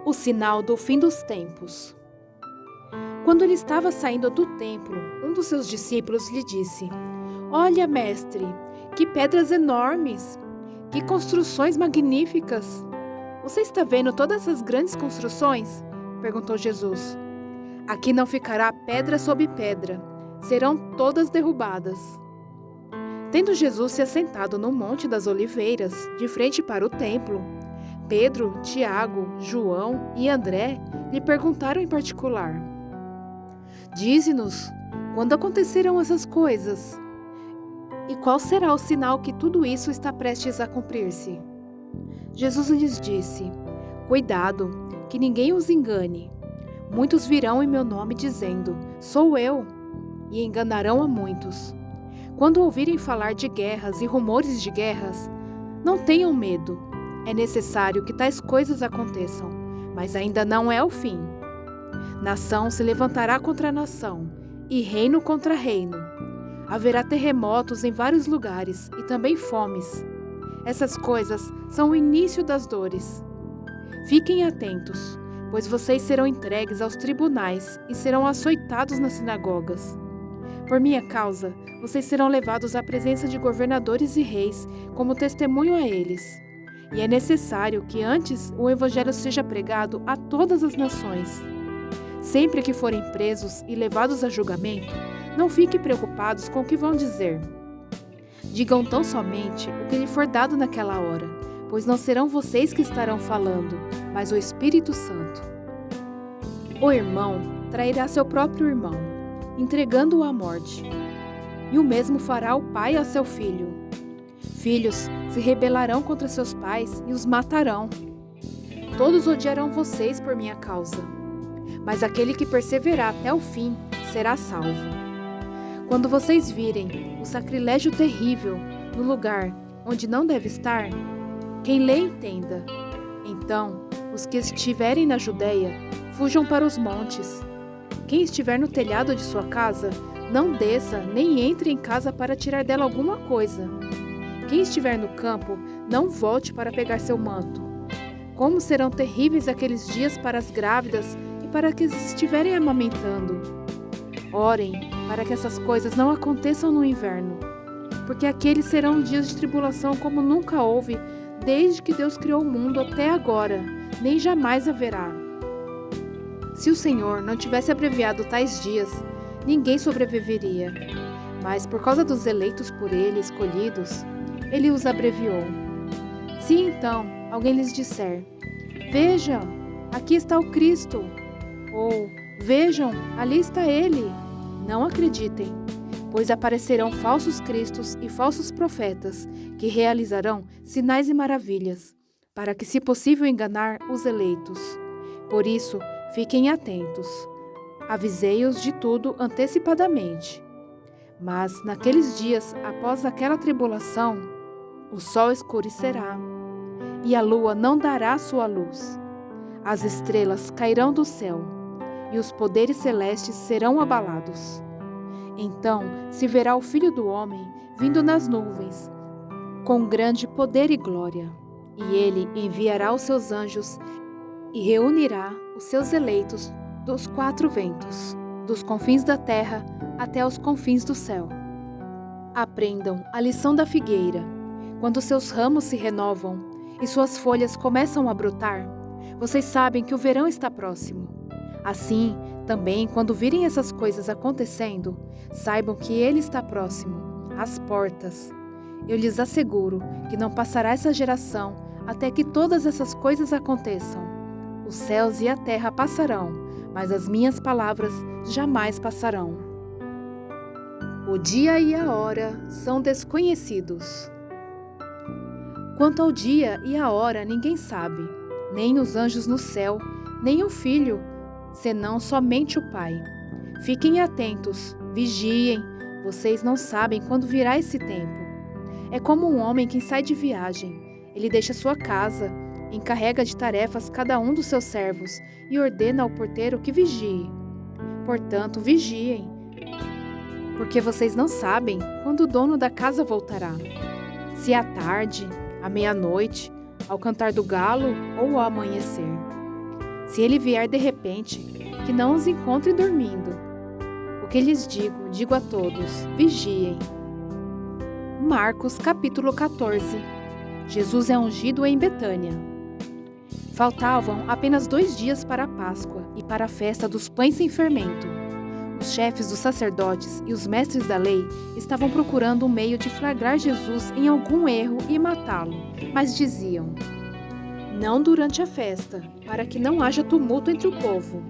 S1: O sinal do fim dos tempos. Quando ele estava saindo do templo, um dos seus discípulos lhe disse: Olha, mestre, que pedras enormes! Que construções magníficas! Você está vendo todas essas grandes construções? Perguntou Jesus. Aqui não ficará pedra sobre pedra, serão todas derrubadas. Tendo Jesus se assentado no Monte das Oliveiras, de frente para o templo, Pedro, Tiago, João e André lhe perguntaram em particular: Dize-nos, quando acontecerão essas coisas? E qual será o sinal que tudo isso está prestes a cumprir-se? Jesus lhes disse: Cuidado, que ninguém os engane. Muitos virão em meu nome dizendo: Sou eu, e enganarão a muitos. Quando ouvirem falar de guerras e rumores de guerras, não tenham medo. É necessário que tais coisas aconteçam, mas ainda não é o fim. Nação se levantará contra nação, e reino contra reino. Haverá terremotos em vários lugares e também fomes. Essas coisas são o início das dores. Fiquem atentos, pois vocês serão entregues aos tribunais e serão açoitados nas sinagogas. Por minha causa, vocês serão levados à presença de governadores e reis como testemunho a eles. E é necessário que antes o evangelho seja pregado a todas as nações. Sempre que forem presos e levados a julgamento, não fiquem preocupados com o que vão dizer. Digam tão somente o que lhe for dado naquela hora, pois não serão vocês que estarão falando, mas o Espírito Santo. O irmão trairá seu próprio irmão, entregando-o à morte. E o mesmo fará o pai a seu filho. Filhos se rebelarão contra seus pais e os matarão. Todos odiarão vocês por minha causa, mas aquele que perseverar até o fim será salvo. Quando vocês virem o sacrilégio terrível no lugar onde não deve estar, quem lê entenda. Então, os que estiverem na Judeia, fujam para os montes. Quem estiver no telhado de sua casa, não desça nem entre em casa para tirar dela alguma coisa. Quem estiver no campo, não volte para pegar seu manto. Como serão terríveis aqueles dias para as grávidas e para que estiverem amamentando. Orem para que essas coisas não aconteçam no inverno, porque aqueles serão dias de tribulação como nunca houve, desde que Deus criou o mundo até agora, nem jamais haverá. Se o Senhor não tivesse abreviado tais dias, ninguém sobreviveria. Mas por causa dos eleitos por Ele escolhidos, Ele os abreviou. Se então alguém lhes disser: vejam, aqui está o Cristo, ou vejam, ali está Ele, não acreditem, pois aparecerão falsos cristos e falsos profetas, que realizarão sinais e maravilhas, para que, se possível, enganar os eleitos. Por isso, fiquem atentos. Avisei-os de tudo antecipadamente. Mas, naqueles dias, após aquela tribulação, o sol escurecerá, e a lua não dará sua luz. As estrelas cairão do céu, e os poderes celestes serão abalados. Então se verá o Filho do Homem vindo nas nuvens, com grande poder e glória. E ele enviará os seus anjos e reunirá os seus eleitos dos quatro ventos, dos confins da terra até os confins do céu. Aprendam a lição da figueira. Quando seus ramos se renovam e suas folhas começam a brotar, vocês sabem que o verão está próximo. Assim, também, quando virem essas coisas acontecendo, saibam que ele está próximo, às portas. Eu lhes asseguro que não passará essa geração até que todas essas coisas aconteçam. Os céus e a terra passarão, mas as minhas palavras jamais passarão. O dia e a hora são desconhecidos. Quanto ao dia e a hora, ninguém sabe, nem os anjos no céu, nem o Filho, senão somente o Pai. Fiquem atentos, vigiem, vocês não sabem quando virá esse tempo. É como um homem que sai de viagem. Ele deixa sua casa, encarrega de tarefas cada um dos seus servos e ordena ao porteiro que vigie. Portanto, vigiem, porque vocês não sabem quando o dono da casa voltará. Se à tarde, à meia-noite, ao cantar do galo ou ao amanhecer. Se ele vier de repente, que não os encontre dormindo. O que lhes digo, digo a todos, vigiem. Marcos capítulo 14. Jesus é ungido em Betânia. Faltavam apenas 2 dias para a Páscoa e para a festa dos pães sem fermento. Os chefes dos sacerdotes e os mestres da lei estavam procurando um meio de flagrar Jesus em algum erro e matá-lo, mas diziam: não durante a festa, para que não haja tumulto entre o povo.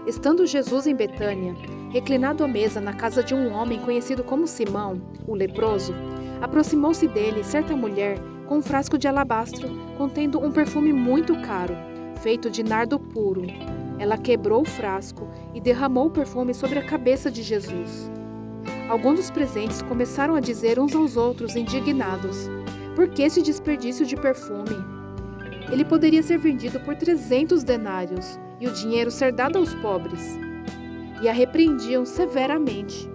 S1: Estando Jesus em Betânia, reclinado à mesa na casa de um homem conhecido como Simão, o leproso, aproximou-se dele certa mulher com um frasco de alabastro contendo um perfume muito caro, feito de nardo puro. Ela quebrou o frasco e derramou o perfume sobre a cabeça de Jesus. Alguns dos presentes começaram a dizer uns aos outros, indignados: por que esse desperdício de perfume? Ele poderia ser vendido por 300 denários e o dinheiro ser dado aos pobres. E a repreendiam severamente.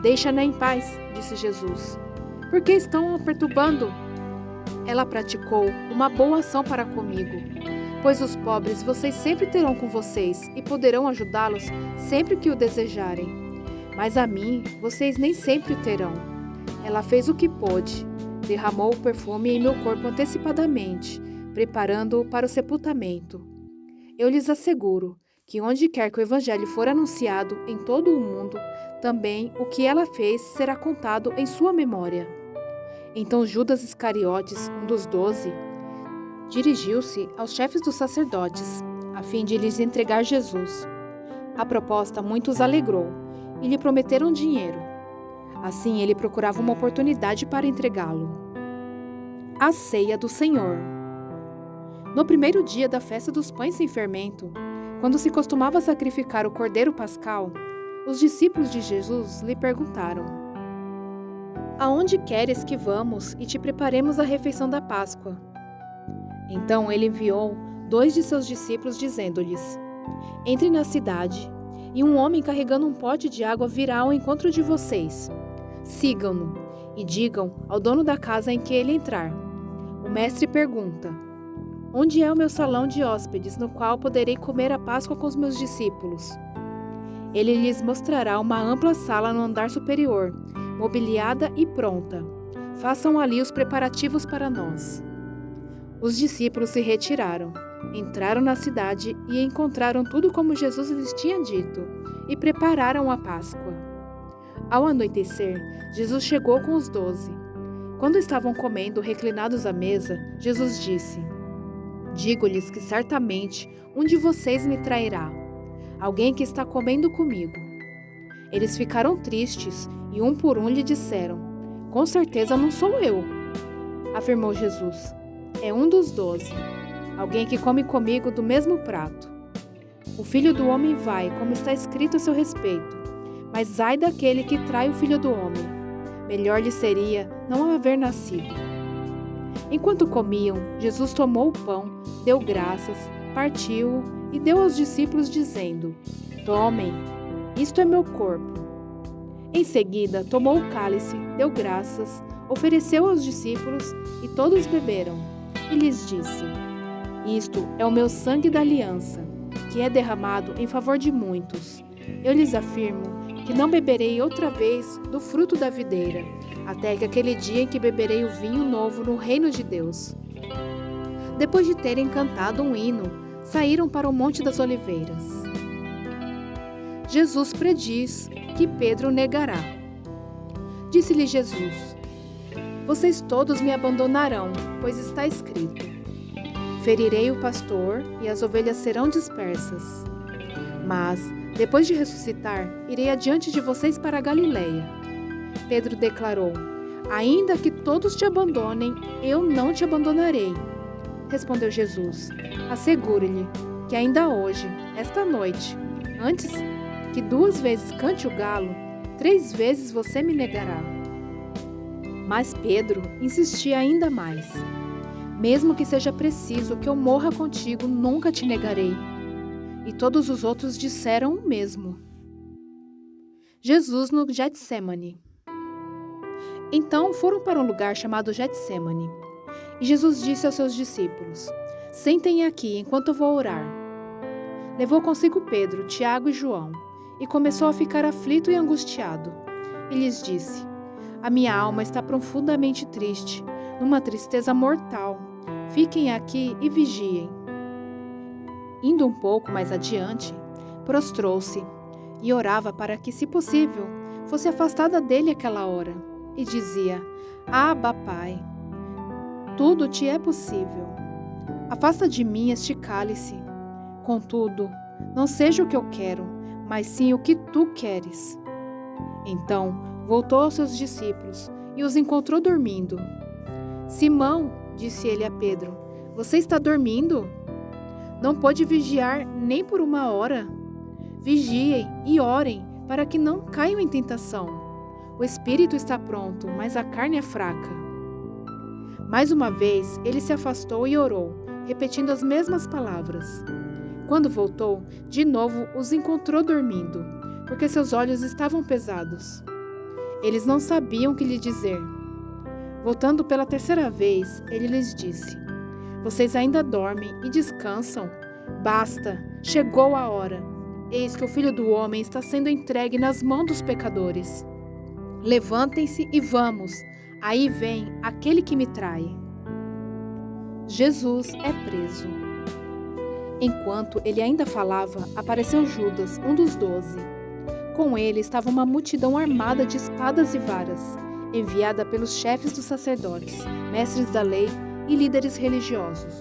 S1: Deixa-na em paz, disse Jesus. Por que estão a perturbando? Ela praticou uma boa ação para comigo, pois os pobres vocês sempre terão com vocês e poderão ajudá-los sempre que o desejarem. Mas a mim vocês nem sempre terão. Ela fez o que pôde, derramou o perfume em meu corpo antecipadamente, preparando-o para o sepultamento. Eu lhes asseguro que onde quer que o Evangelho for anunciado em todo o mundo, também o que ela fez será contado em sua memória. Então Judas Iscariotes, um dos 12, dirigiu-se aos chefes dos sacerdotes, a fim de lhes entregar Jesus. A proposta muito os alegrou, e lhe prometeram dinheiro. Assim ele procurava uma oportunidade para entregá-lo. A ceia do Senhor. No primeiro dia da festa dos pães sem fermento, quando se costumava sacrificar o cordeiro pascal, os discípulos de Jesus lhe perguntaram: Aonde queres que vamos e te preparemos a refeição da Páscoa? Então ele enviou 2 de seus discípulos, dizendo-lhes: Entre na cidade, e um homem carregando um pote de água virá ao encontro de vocês. Sigam-no e digam ao dono da casa em que ele entrar: O mestre pergunta: Onde é o meu salão de hóspedes, no qual poderei comer a Páscoa com os meus discípulos? Ele lhes mostrará uma ampla sala no andar superior, mobiliada e pronta. Façam ali os preparativos para nós. Os discípulos se retiraram, entraram na cidade e encontraram tudo como Jesus lhes tinha dito, e prepararam a Páscoa. Ao anoitecer, Jesus chegou com os 12. Quando estavam comendo, reclinados à mesa, Jesus disse: Digo-lhes que certamente um de vocês me trairá, alguém que está comendo comigo. Eles ficaram tristes e um por um lhe disseram: Com certeza não sou eu. Afirmou Jesus: É um dos 12, alguém que come comigo do mesmo prato. O Filho do Homem vai, como está escrito a seu respeito, mas ai daquele que trai o Filho do Homem. Melhor lhe seria não haver nascido. Enquanto comiam, Jesus tomou o pão, deu graças, partiu-o e deu aos discípulos, dizendo: Tomem, isto é meu corpo. Em seguida, tomou o cálice, deu graças, ofereceu aos discípulos e todos beberam. E lhes disse: Isto é o meu sangue da aliança, que é derramado em favor de muitos. Eu lhes afirmo que não beberei outra vez do fruto da videira, até que aquele dia em que beberei o vinho novo no reino de Deus. Depois de terem cantado um hino, saíram para o Monte das Oliveiras. Jesus prediz que Pedro negará. Disse-lhe Jesus: Vocês todos me abandonarão, pois está escrito: Ferirei o pastor e as ovelhas serão dispersas. Mas, depois de ressuscitar, irei adiante de vocês para a Galileia. Pedro declarou: Ainda que todos te abandonem, eu não te abandonarei. Respondeu Jesus: Asseguro-lhe que ainda hoje, esta noite, antes que 2 vezes cante o galo, 3 vezes você me negará. Mas Pedro insistia ainda mais: Mesmo que seja preciso que eu morra contigo, nunca te negarei. E todos os outros disseram o mesmo. Jesus no Getsêmani. Então foram para um lugar chamado Getsêmani. E Jesus disse aos seus discípulos: Sentem aqui enquanto eu vou orar. Levou consigo Pedro, Tiago e João, e começou a ficar aflito e angustiado. E lhes disse: A minha alma está profundamente triste, numa tristeza mortal. Fiquem aqui e vigiem. Indo um pouco mais adiante, prostrou-se e orava para que, se possível, fosse afastada dele aquela hora. E dizia: Abba, Pai, tudo te é possível. Afasta de mim este cálice. Contudo, não seja o que eu quero, mas sim o que tu queres. Então voltou aos seus discípulos e os encontrou dormindo. Simão, disse ele a Pedro, você está dormindo? Não pode vigiar nem por 1 hora? Vigiem e orem para que não caiam em tentação. O espírito está pronto, mas a carne é fraca. Mais uma vez, ele se afastou e orou, repetindo as mesmas palavras. Quando voltou, de novo os encontrou dormindo, porque seus olhos estavam pesados. Eles não sabiam o que lhe dizer. Voltando pela 3ª vez, ele lhes disse: Vocês ainda dormem e descansam? Basta, chegou a hora. Eis que o Filho do Homem está sendo entregue nas mãos dos pecadores. Levantem-se e vamos. Aí vem aquele que me trai. Jesus é preso. Enquanto ele ainda falava, apareceu Judas, um dos 12. Com ele estava uma multidão armada de espadas e varas, enviada pelos chefes dos sacerdotes, mestres da lei e líderes religiosos.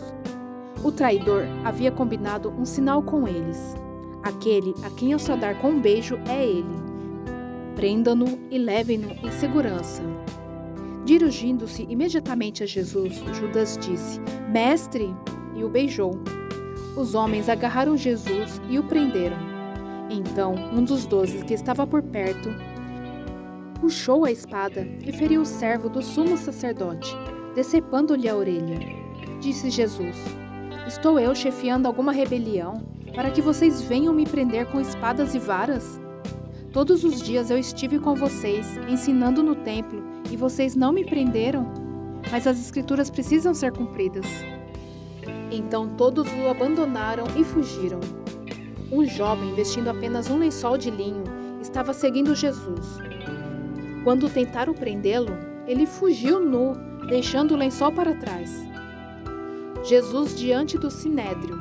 S1: O traidor havia combinado um sinal com eles. Aquele a quem eu saudar com um beijo é ele. Prendam-no e levem-no em segurança. Dirigindo-se imediatamente a Jesus, Judas disse: Mestre! E o beijou. Os homens agarraram Jesus e o prenderam. Então, um dos 12 que estava por perto puxou a espada e feriu o servo do sumo sacerdote, decepando-lhe a orelha. Disse Jesus: Estou eu chefiando alguma rebelião para que vocês venham me prender com espadas e varas? Todos os dias eu estive com vocês, ensinando no templo, e vocês não me prenderam? Mas as escrituras precisam ser cumpridas. Então todos o abandonaram e fugiram. Um jovem, vestindo apenas um lençol de linho, estava seguindo Jesus. Quando tentaram prendê-lo, ele fugiu nu, deixando o lençol para trás. Jesus diante do sinédrio.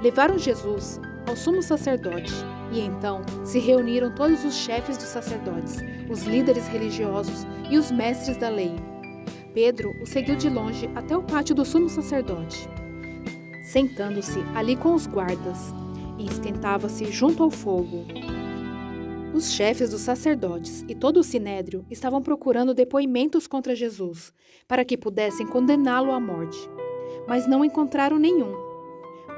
S1: Levaram Jesus ao sumo sacerdote, e então se reuniram todos os chefes dos sacerdotes, os líderes religiosos e os mestres da lei. Pedro o seguiu de longe até o pátio do sumo sacerdote. Sentando-se ali com os guardas, e esquentava-se junto ao fogo. Os chefes dos sacerdotes e todo o sinédrio estavam procurando depoimentos contra Jesus, para que pudessem condená-lo à morte. Mas não encontraram nenhum.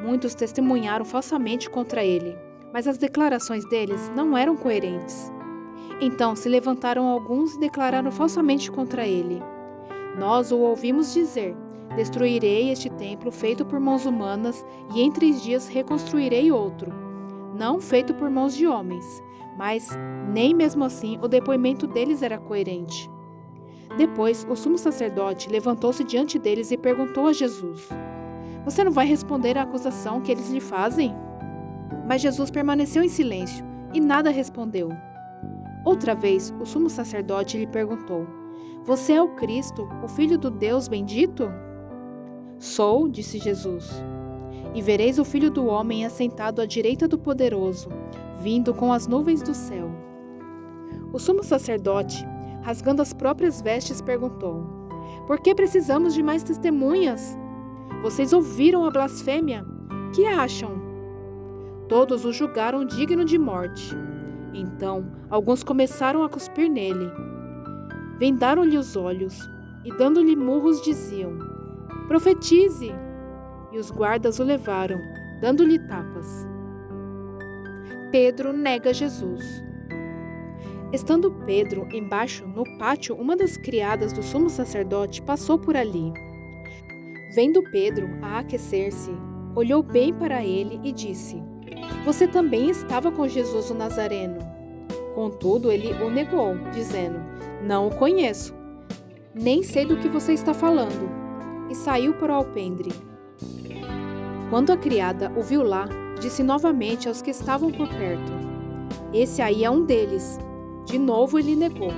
S1: Muitos testemunharam falsamente contra ele, mas as declarações deles não eram coerentes. Então se levantaram alguns e declararam falsamente contra ele. Nós o ouvimos dizer: Destruirei este templo feito por mãos humanas e em 3 dias reconstruirei outro, não feito por mãos de homens. Mas nem mesmo assim o depoimento deles era coerente. Depois o sumo sacerdote levantou-se diante deles e perguntou a Jesus: Você não vai responder à acusação que eles lhe fazem? Mas Jesus permaneceu em silêncio e nada respondeu. Outra vez o sumo sacerdote lhe perguntou: Você é o Cristo, o Filho do Deus bendito? Sou, disse Jesus. E vereis o Filho do Homem assentado à direita do Poderoso, vindo com as nuvens do céu. O sumo sacerdote, rasgando as próprias vestes, perguntou: Por que precisamos de mais testemunhas? Vocês ouviram a blasfêmia? Que acham? Todos o julgaram digno de morte. Então, alguns começaram a cuspir nele. Vendaram-lhe os olhos e, dando-lhe murros, diziam: Profetize! E os guardas o levaram, dando-lhe tapas. Pedro nega Jesus. Estando Pedro embaixo no pátio, uma das criadas do sumo sacerdote passou por ali. Vendo Pedro a aquecer-se, olhou bem para ele e disse: Você também estava com Jesus o Nazareno. Contudo, ele o negou, dizendo: Não o conheço, nem sei do que você está falando. E saiu para o alpendre. Quando a criada o viu lá, disse novamente aos que estavam por perto: Esse aí é um deles. De novo ele negou.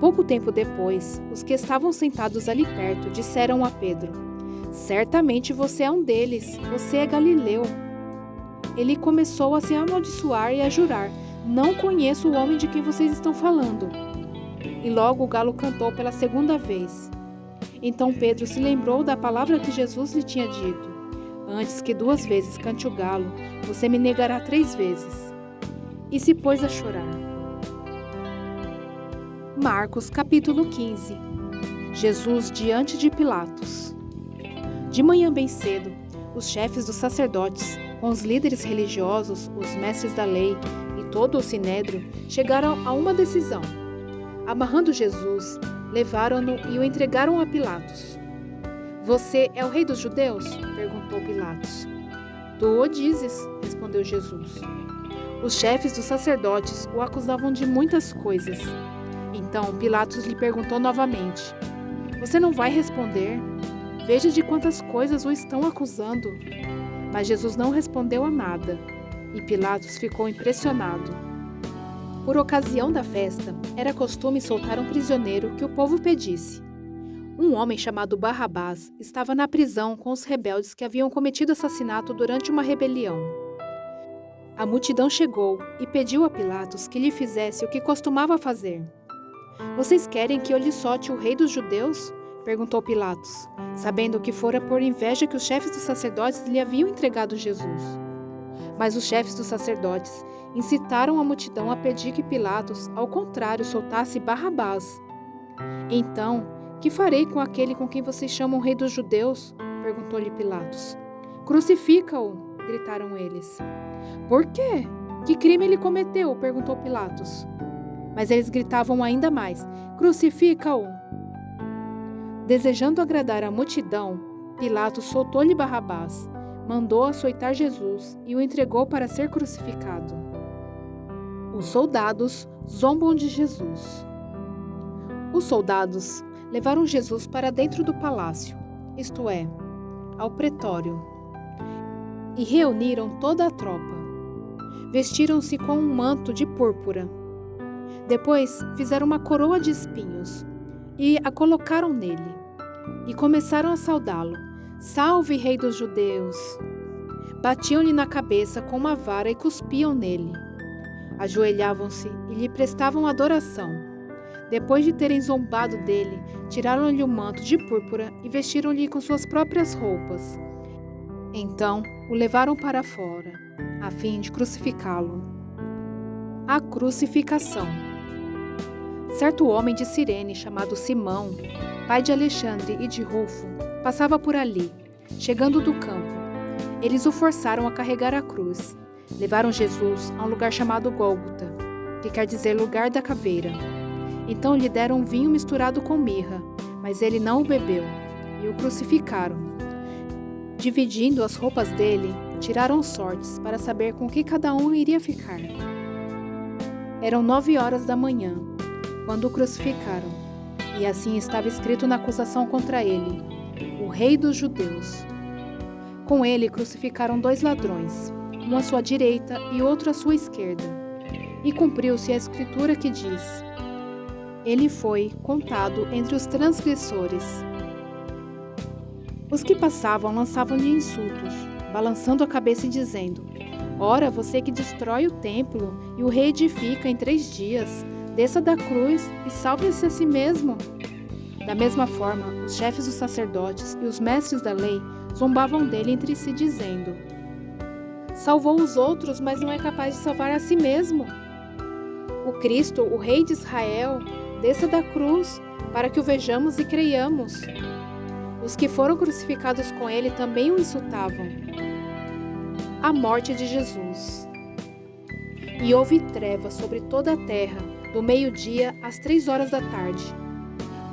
S1: Pouco tempo depois, os que estavam sentados ali perto disseram a Pedro: Certamente você é um deles, você é galileu. Ele começou a se amaldiçoar e a jurar: Não conheço o homem de quem vocês estão falando. E logo o galo cantou pela 2ª vez. Então Pedro se lembrou da palavra que Jesus lhe tinha dito: Antes que 2 vezes cante o galo, você me negará 3 vezes. E se pôs a chorar. Marcos capítulo 15. Jesus diante de Pilatos. De manhã bem cedo, os chefes dos sacerdotes, com os líderes religiosos, os mestres da lei e todo o sinédrio, chegaram a uma decisão. Amarrando Jesus, levaram-no e o entregaram a Pilatos. Você é o rei dos judeus? Perguntou Pilatos. Tu o dizes, respondeu Jesus. Os chefes dos sacerdotes o acusavam de muitas coisas. Então Pilatos lhe perguntou novamente: Você não vai responder? Veja de quantas coisas o estão acusando. Mas Jesus não respondeu a nada, e Pilatos ficou impressionado. Por ocasião da festa, era costume soltar um prisioneiro que o povo pedisse. Um homem chamado Barrabás estava na prisão com os rebeldes que haviam cometido assassinato durante uma rebelião. A multidão chegou e pediu a Pilatos que lhe fizesse o que costumava fazer. Vocês querem que eu lhe solte o rei dos judeus? Perguntou Pilatos, sabendo que fora por inveja que os chefes dos sacerdotes lhe haviam entregado Jesus. Mas os chefes dos sacerdotes incitaram a multidão a pedir que Pilatos, ao contrário, soltasse Barrabás. Então, que farei com aquele com quem vocês chamam rei dos judeus? Perguntou-lhe Pilatos. Crucifica-o, gritaram eles. Por quê? Que crime ele cometeu? Perguntou Pilatos. Mas eles gritavam ainda mais, crucifica-o. Desejando agradar a multidão, Pilatos soltou-lhe Barrabás, mandou açoitar Jesus e o entregou para ser crucificado. Os soldados zombam de Jesus. Os soldados levaram Jesus para dentro do palácio, isto é, ao pretório, e reuniram toda a tropa. Vestiram-se com um manto de púrpura. Depois fizeram uma coroa de espinhos e a colocaram nele. E começaram a saudá-lo. Salve, rei dos judeus! Batiam-lhe na cabeça com uma vara e cuspiam nele. Ajoelhavam-se e lhe prestavam adoração. Depois de terem zombado dele, tiraram-lhe o manto de púrpura e vestiram-lhe com suas próprias roupas. Então o levaram para fora, a fim de crucificá-lo. A crucificação. Certo homem de Cirene, chamado Simão, pai de Alexandre e de Rufo, passava por ali, chegando do campo. Eles o forçaram a carregar a cruz. Levaram Jesus a um lugar chamado Gólgota, que quer dizer lugar da caveira. Então lhe deram vinho misturado com mirra, mas ele não o bebeu, e o crucificaram. Dividindo as roupas dele, tiraram sortes para saber com que cada um iria ficar. Eram 9 horas da manhã, quando o crucificaram, e assim estava escrito na acusação contra ele, o rei dos judeus. Com ele crucificaram 2 ladrões, um à sua direita e outro à sua esquerda. E cumpriu-se a escritura que diz: ele foi contado entre os transgressores. Os que passavam lançavam-lhe insultos, balançando a cabeça e dizendo: ora, você que destrói o templo e o reedifica em 3 dias, desça da cruz e salve-se a si mesmo. Da mesma forma, os chefes dos sacerdotes e os mestres da lei zombavam dele entre si, dizendo: salvou os outros, mas não é capaz de salvar a si mesmo. O Cristo, o Rei de Israel, desça da cruz, para que o vejamos e creiamos. Os que foram crucificados com ele também o insultavam. A morte de Jesus. E houve trevas sobre toda a terra, do meio-dia às 3 horas da tarde.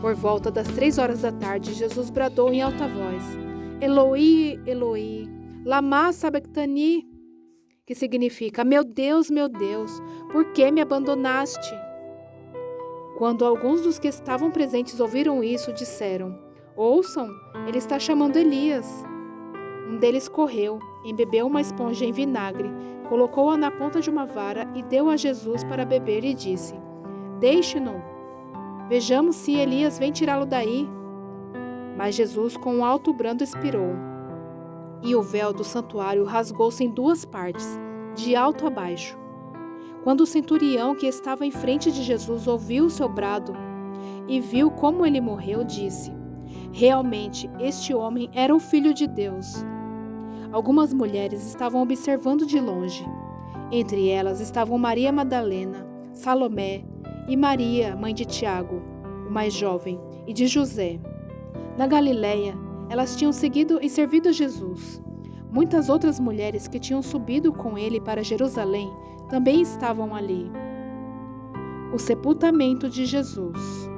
S1: Por volta das 3 horas da tarde, Jesus bradou em alta voz: Eloi, Eloi, lama sabachthani, que significa: meu Deus, por que me abandonaste? Quando alguns dos que estavam presentes ouviram isso, disseram: ouçam, ele está chamando Elias. Um deles correu, embebeu uma esponja em vinagre, colocou-a na ponta de uma vara e deu a Jesus para beber e disse: deixe-no, vejamos se Elias vem tirá-lo daí. Mas Jesus com um alto brando expirou, e o véu do santuário rasgou-se em 2 partes, de alto a baixo. Quando o centurião que estava em frente de Jesus ouviu o seu brado e viu como ele morreu, disse: realmente, este homem era o Filho de Deus. Algumas mulheres estavam observando de longe. Entre elas estavam Maria Madalena, Salomé e Maria, mãe de Tiago, o mais jovem, e de José. Na Galileia, elas tinham seguido e servido a Jesus. Muitas outras mulheres que tinham subido com ele para Jerusalém também estavam ali. O sepultamento de Jesus.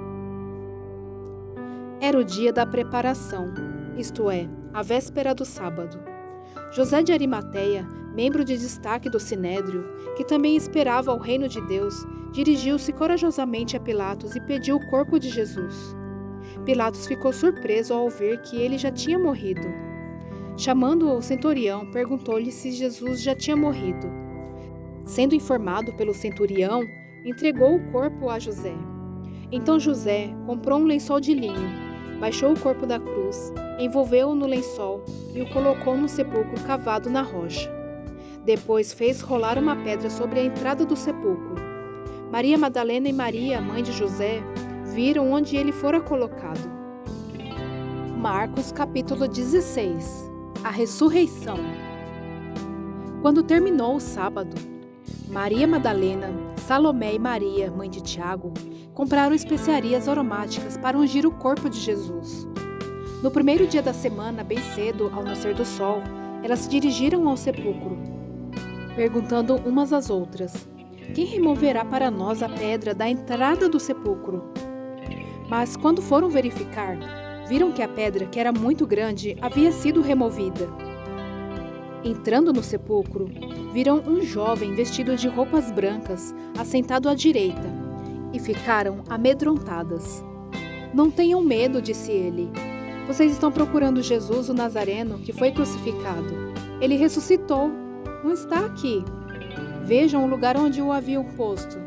S1: Era o dia da preparação, isto é, a véspera do sábado. José de Arimateia, membro de destaque do Sinédrio, que também esperava o reino de Deus, dirigiu-se corajosamente a Pilatos e pediu o corpo de Jesus. Pilatos ficou surpreso ao ver que ele já tinha morrido. Chamando o centurião, perguntou-lhe se Jesus já tinha morrido. Sendo informado pelo centurião, entregou o corpo a José. Então José comprou um lençol de linho, baixou o corpo da cruz, envolveu-o no lençol e o colocou num sepulcro cavado na rocha. Depois fez rolar uma pedra sobre a entrada do sepulcro. Maria Madalena e Maria, mãe de José, viram onde ele fora colocado. Marcos capítulo 16. A ressurreição. Quando terminou o sábado, Maria Madalena, Salomé e Maria, mãe de Tiago, compraram especiarias aromáticas para ungir o corpo de Jesus. No primeiro dia da semana, bem cedo, ao nascer do sol, elas se dirigiram ao sepulcro, perguntando umas às outras: quem removerá para nós a pedra da entrada do sepulcro? Mas quando foram verificar, viram que a pedra, que era muito grande, havia sido removida. Entrando no sepulcro, viram um jovem vestido de roupas brancas, assentado à direita, e ficaram amedrontadas. Não tenham medo, disse ele. Vocês estão procurando Jesus, o Nazareno, que foi crucificado. Ele ressuscitou. Não está aqui. Vejam o lugar onde o haviam posto.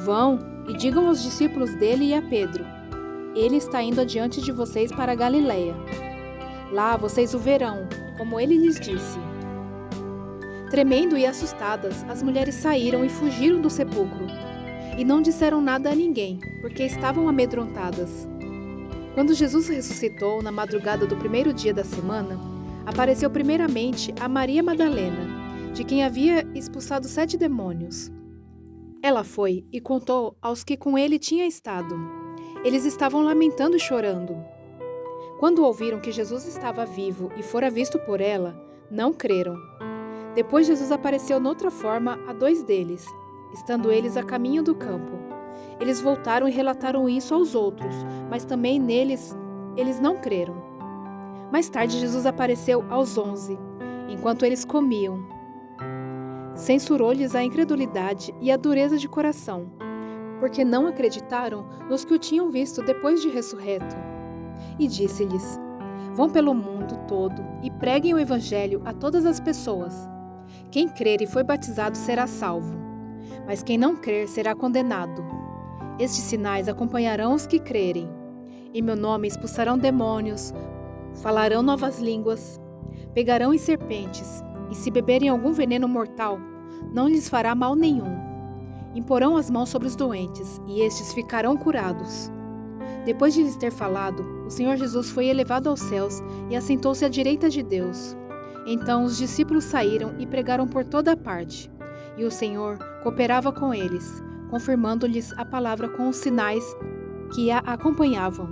S1: Vão e digam aos discípulos dele e a Pedro: ele está indo adiante de vocês para a Galiléia. Lá vocês o verão, como ele lhes disse. Tremendo e assustadas, as mulheres saíram e fugiram do sepulcro. E não disseram nada a ninguém, porque estavam amedrontadas. Quando Jesus ressuscitou na madrugada do primeiro dia da semana, apareceu primeiramente a Maria Madalena, de quem havia expulsado 7 demônios. Ela foi e contou aos que com ele tinha estado. Eles estavam lamentando e chorando. Quando ouviram que Jesus estava vivo e fora visto por ela, não creram. Depois Jesus apareceu noutra forma a 2 deles, estando eles a caminho do campo. Eles voltaram e relataram isso aos outros, mas também neles eles não creram. Mais tarde Jesus apareceu aos 11, enquanto eles comiam. Censurou-lhes a incredulidade e a dureza de coração, porque não acreditaram nos que o tinham visto depois de ressurreto. E disse-lhes: vão pelo mundo todo e preguem o evangelho a todas as pessoas. Quem crer e for batizado será salvo, mas quem não crer será condenado. Estes sinais acompanharão os que crerem. Em meu nome expulsarão demônios, falarão novas línguas, pegarão em serpentes, e se beberem algum veneno mortal, não lhes fará mal nenhum. Imporão as mãos sobre os doentes, e estes ficarão curados. Depois de lhes ter falado, o Senhor Jesus foi elevado aos céus e assentou-se à direita de Deus. Então os discípulos saíram e pregaram por toda a parte, e o Senhor cooperava com eles, confirmando-lhes a palavra com os sinais que a acompanhavam.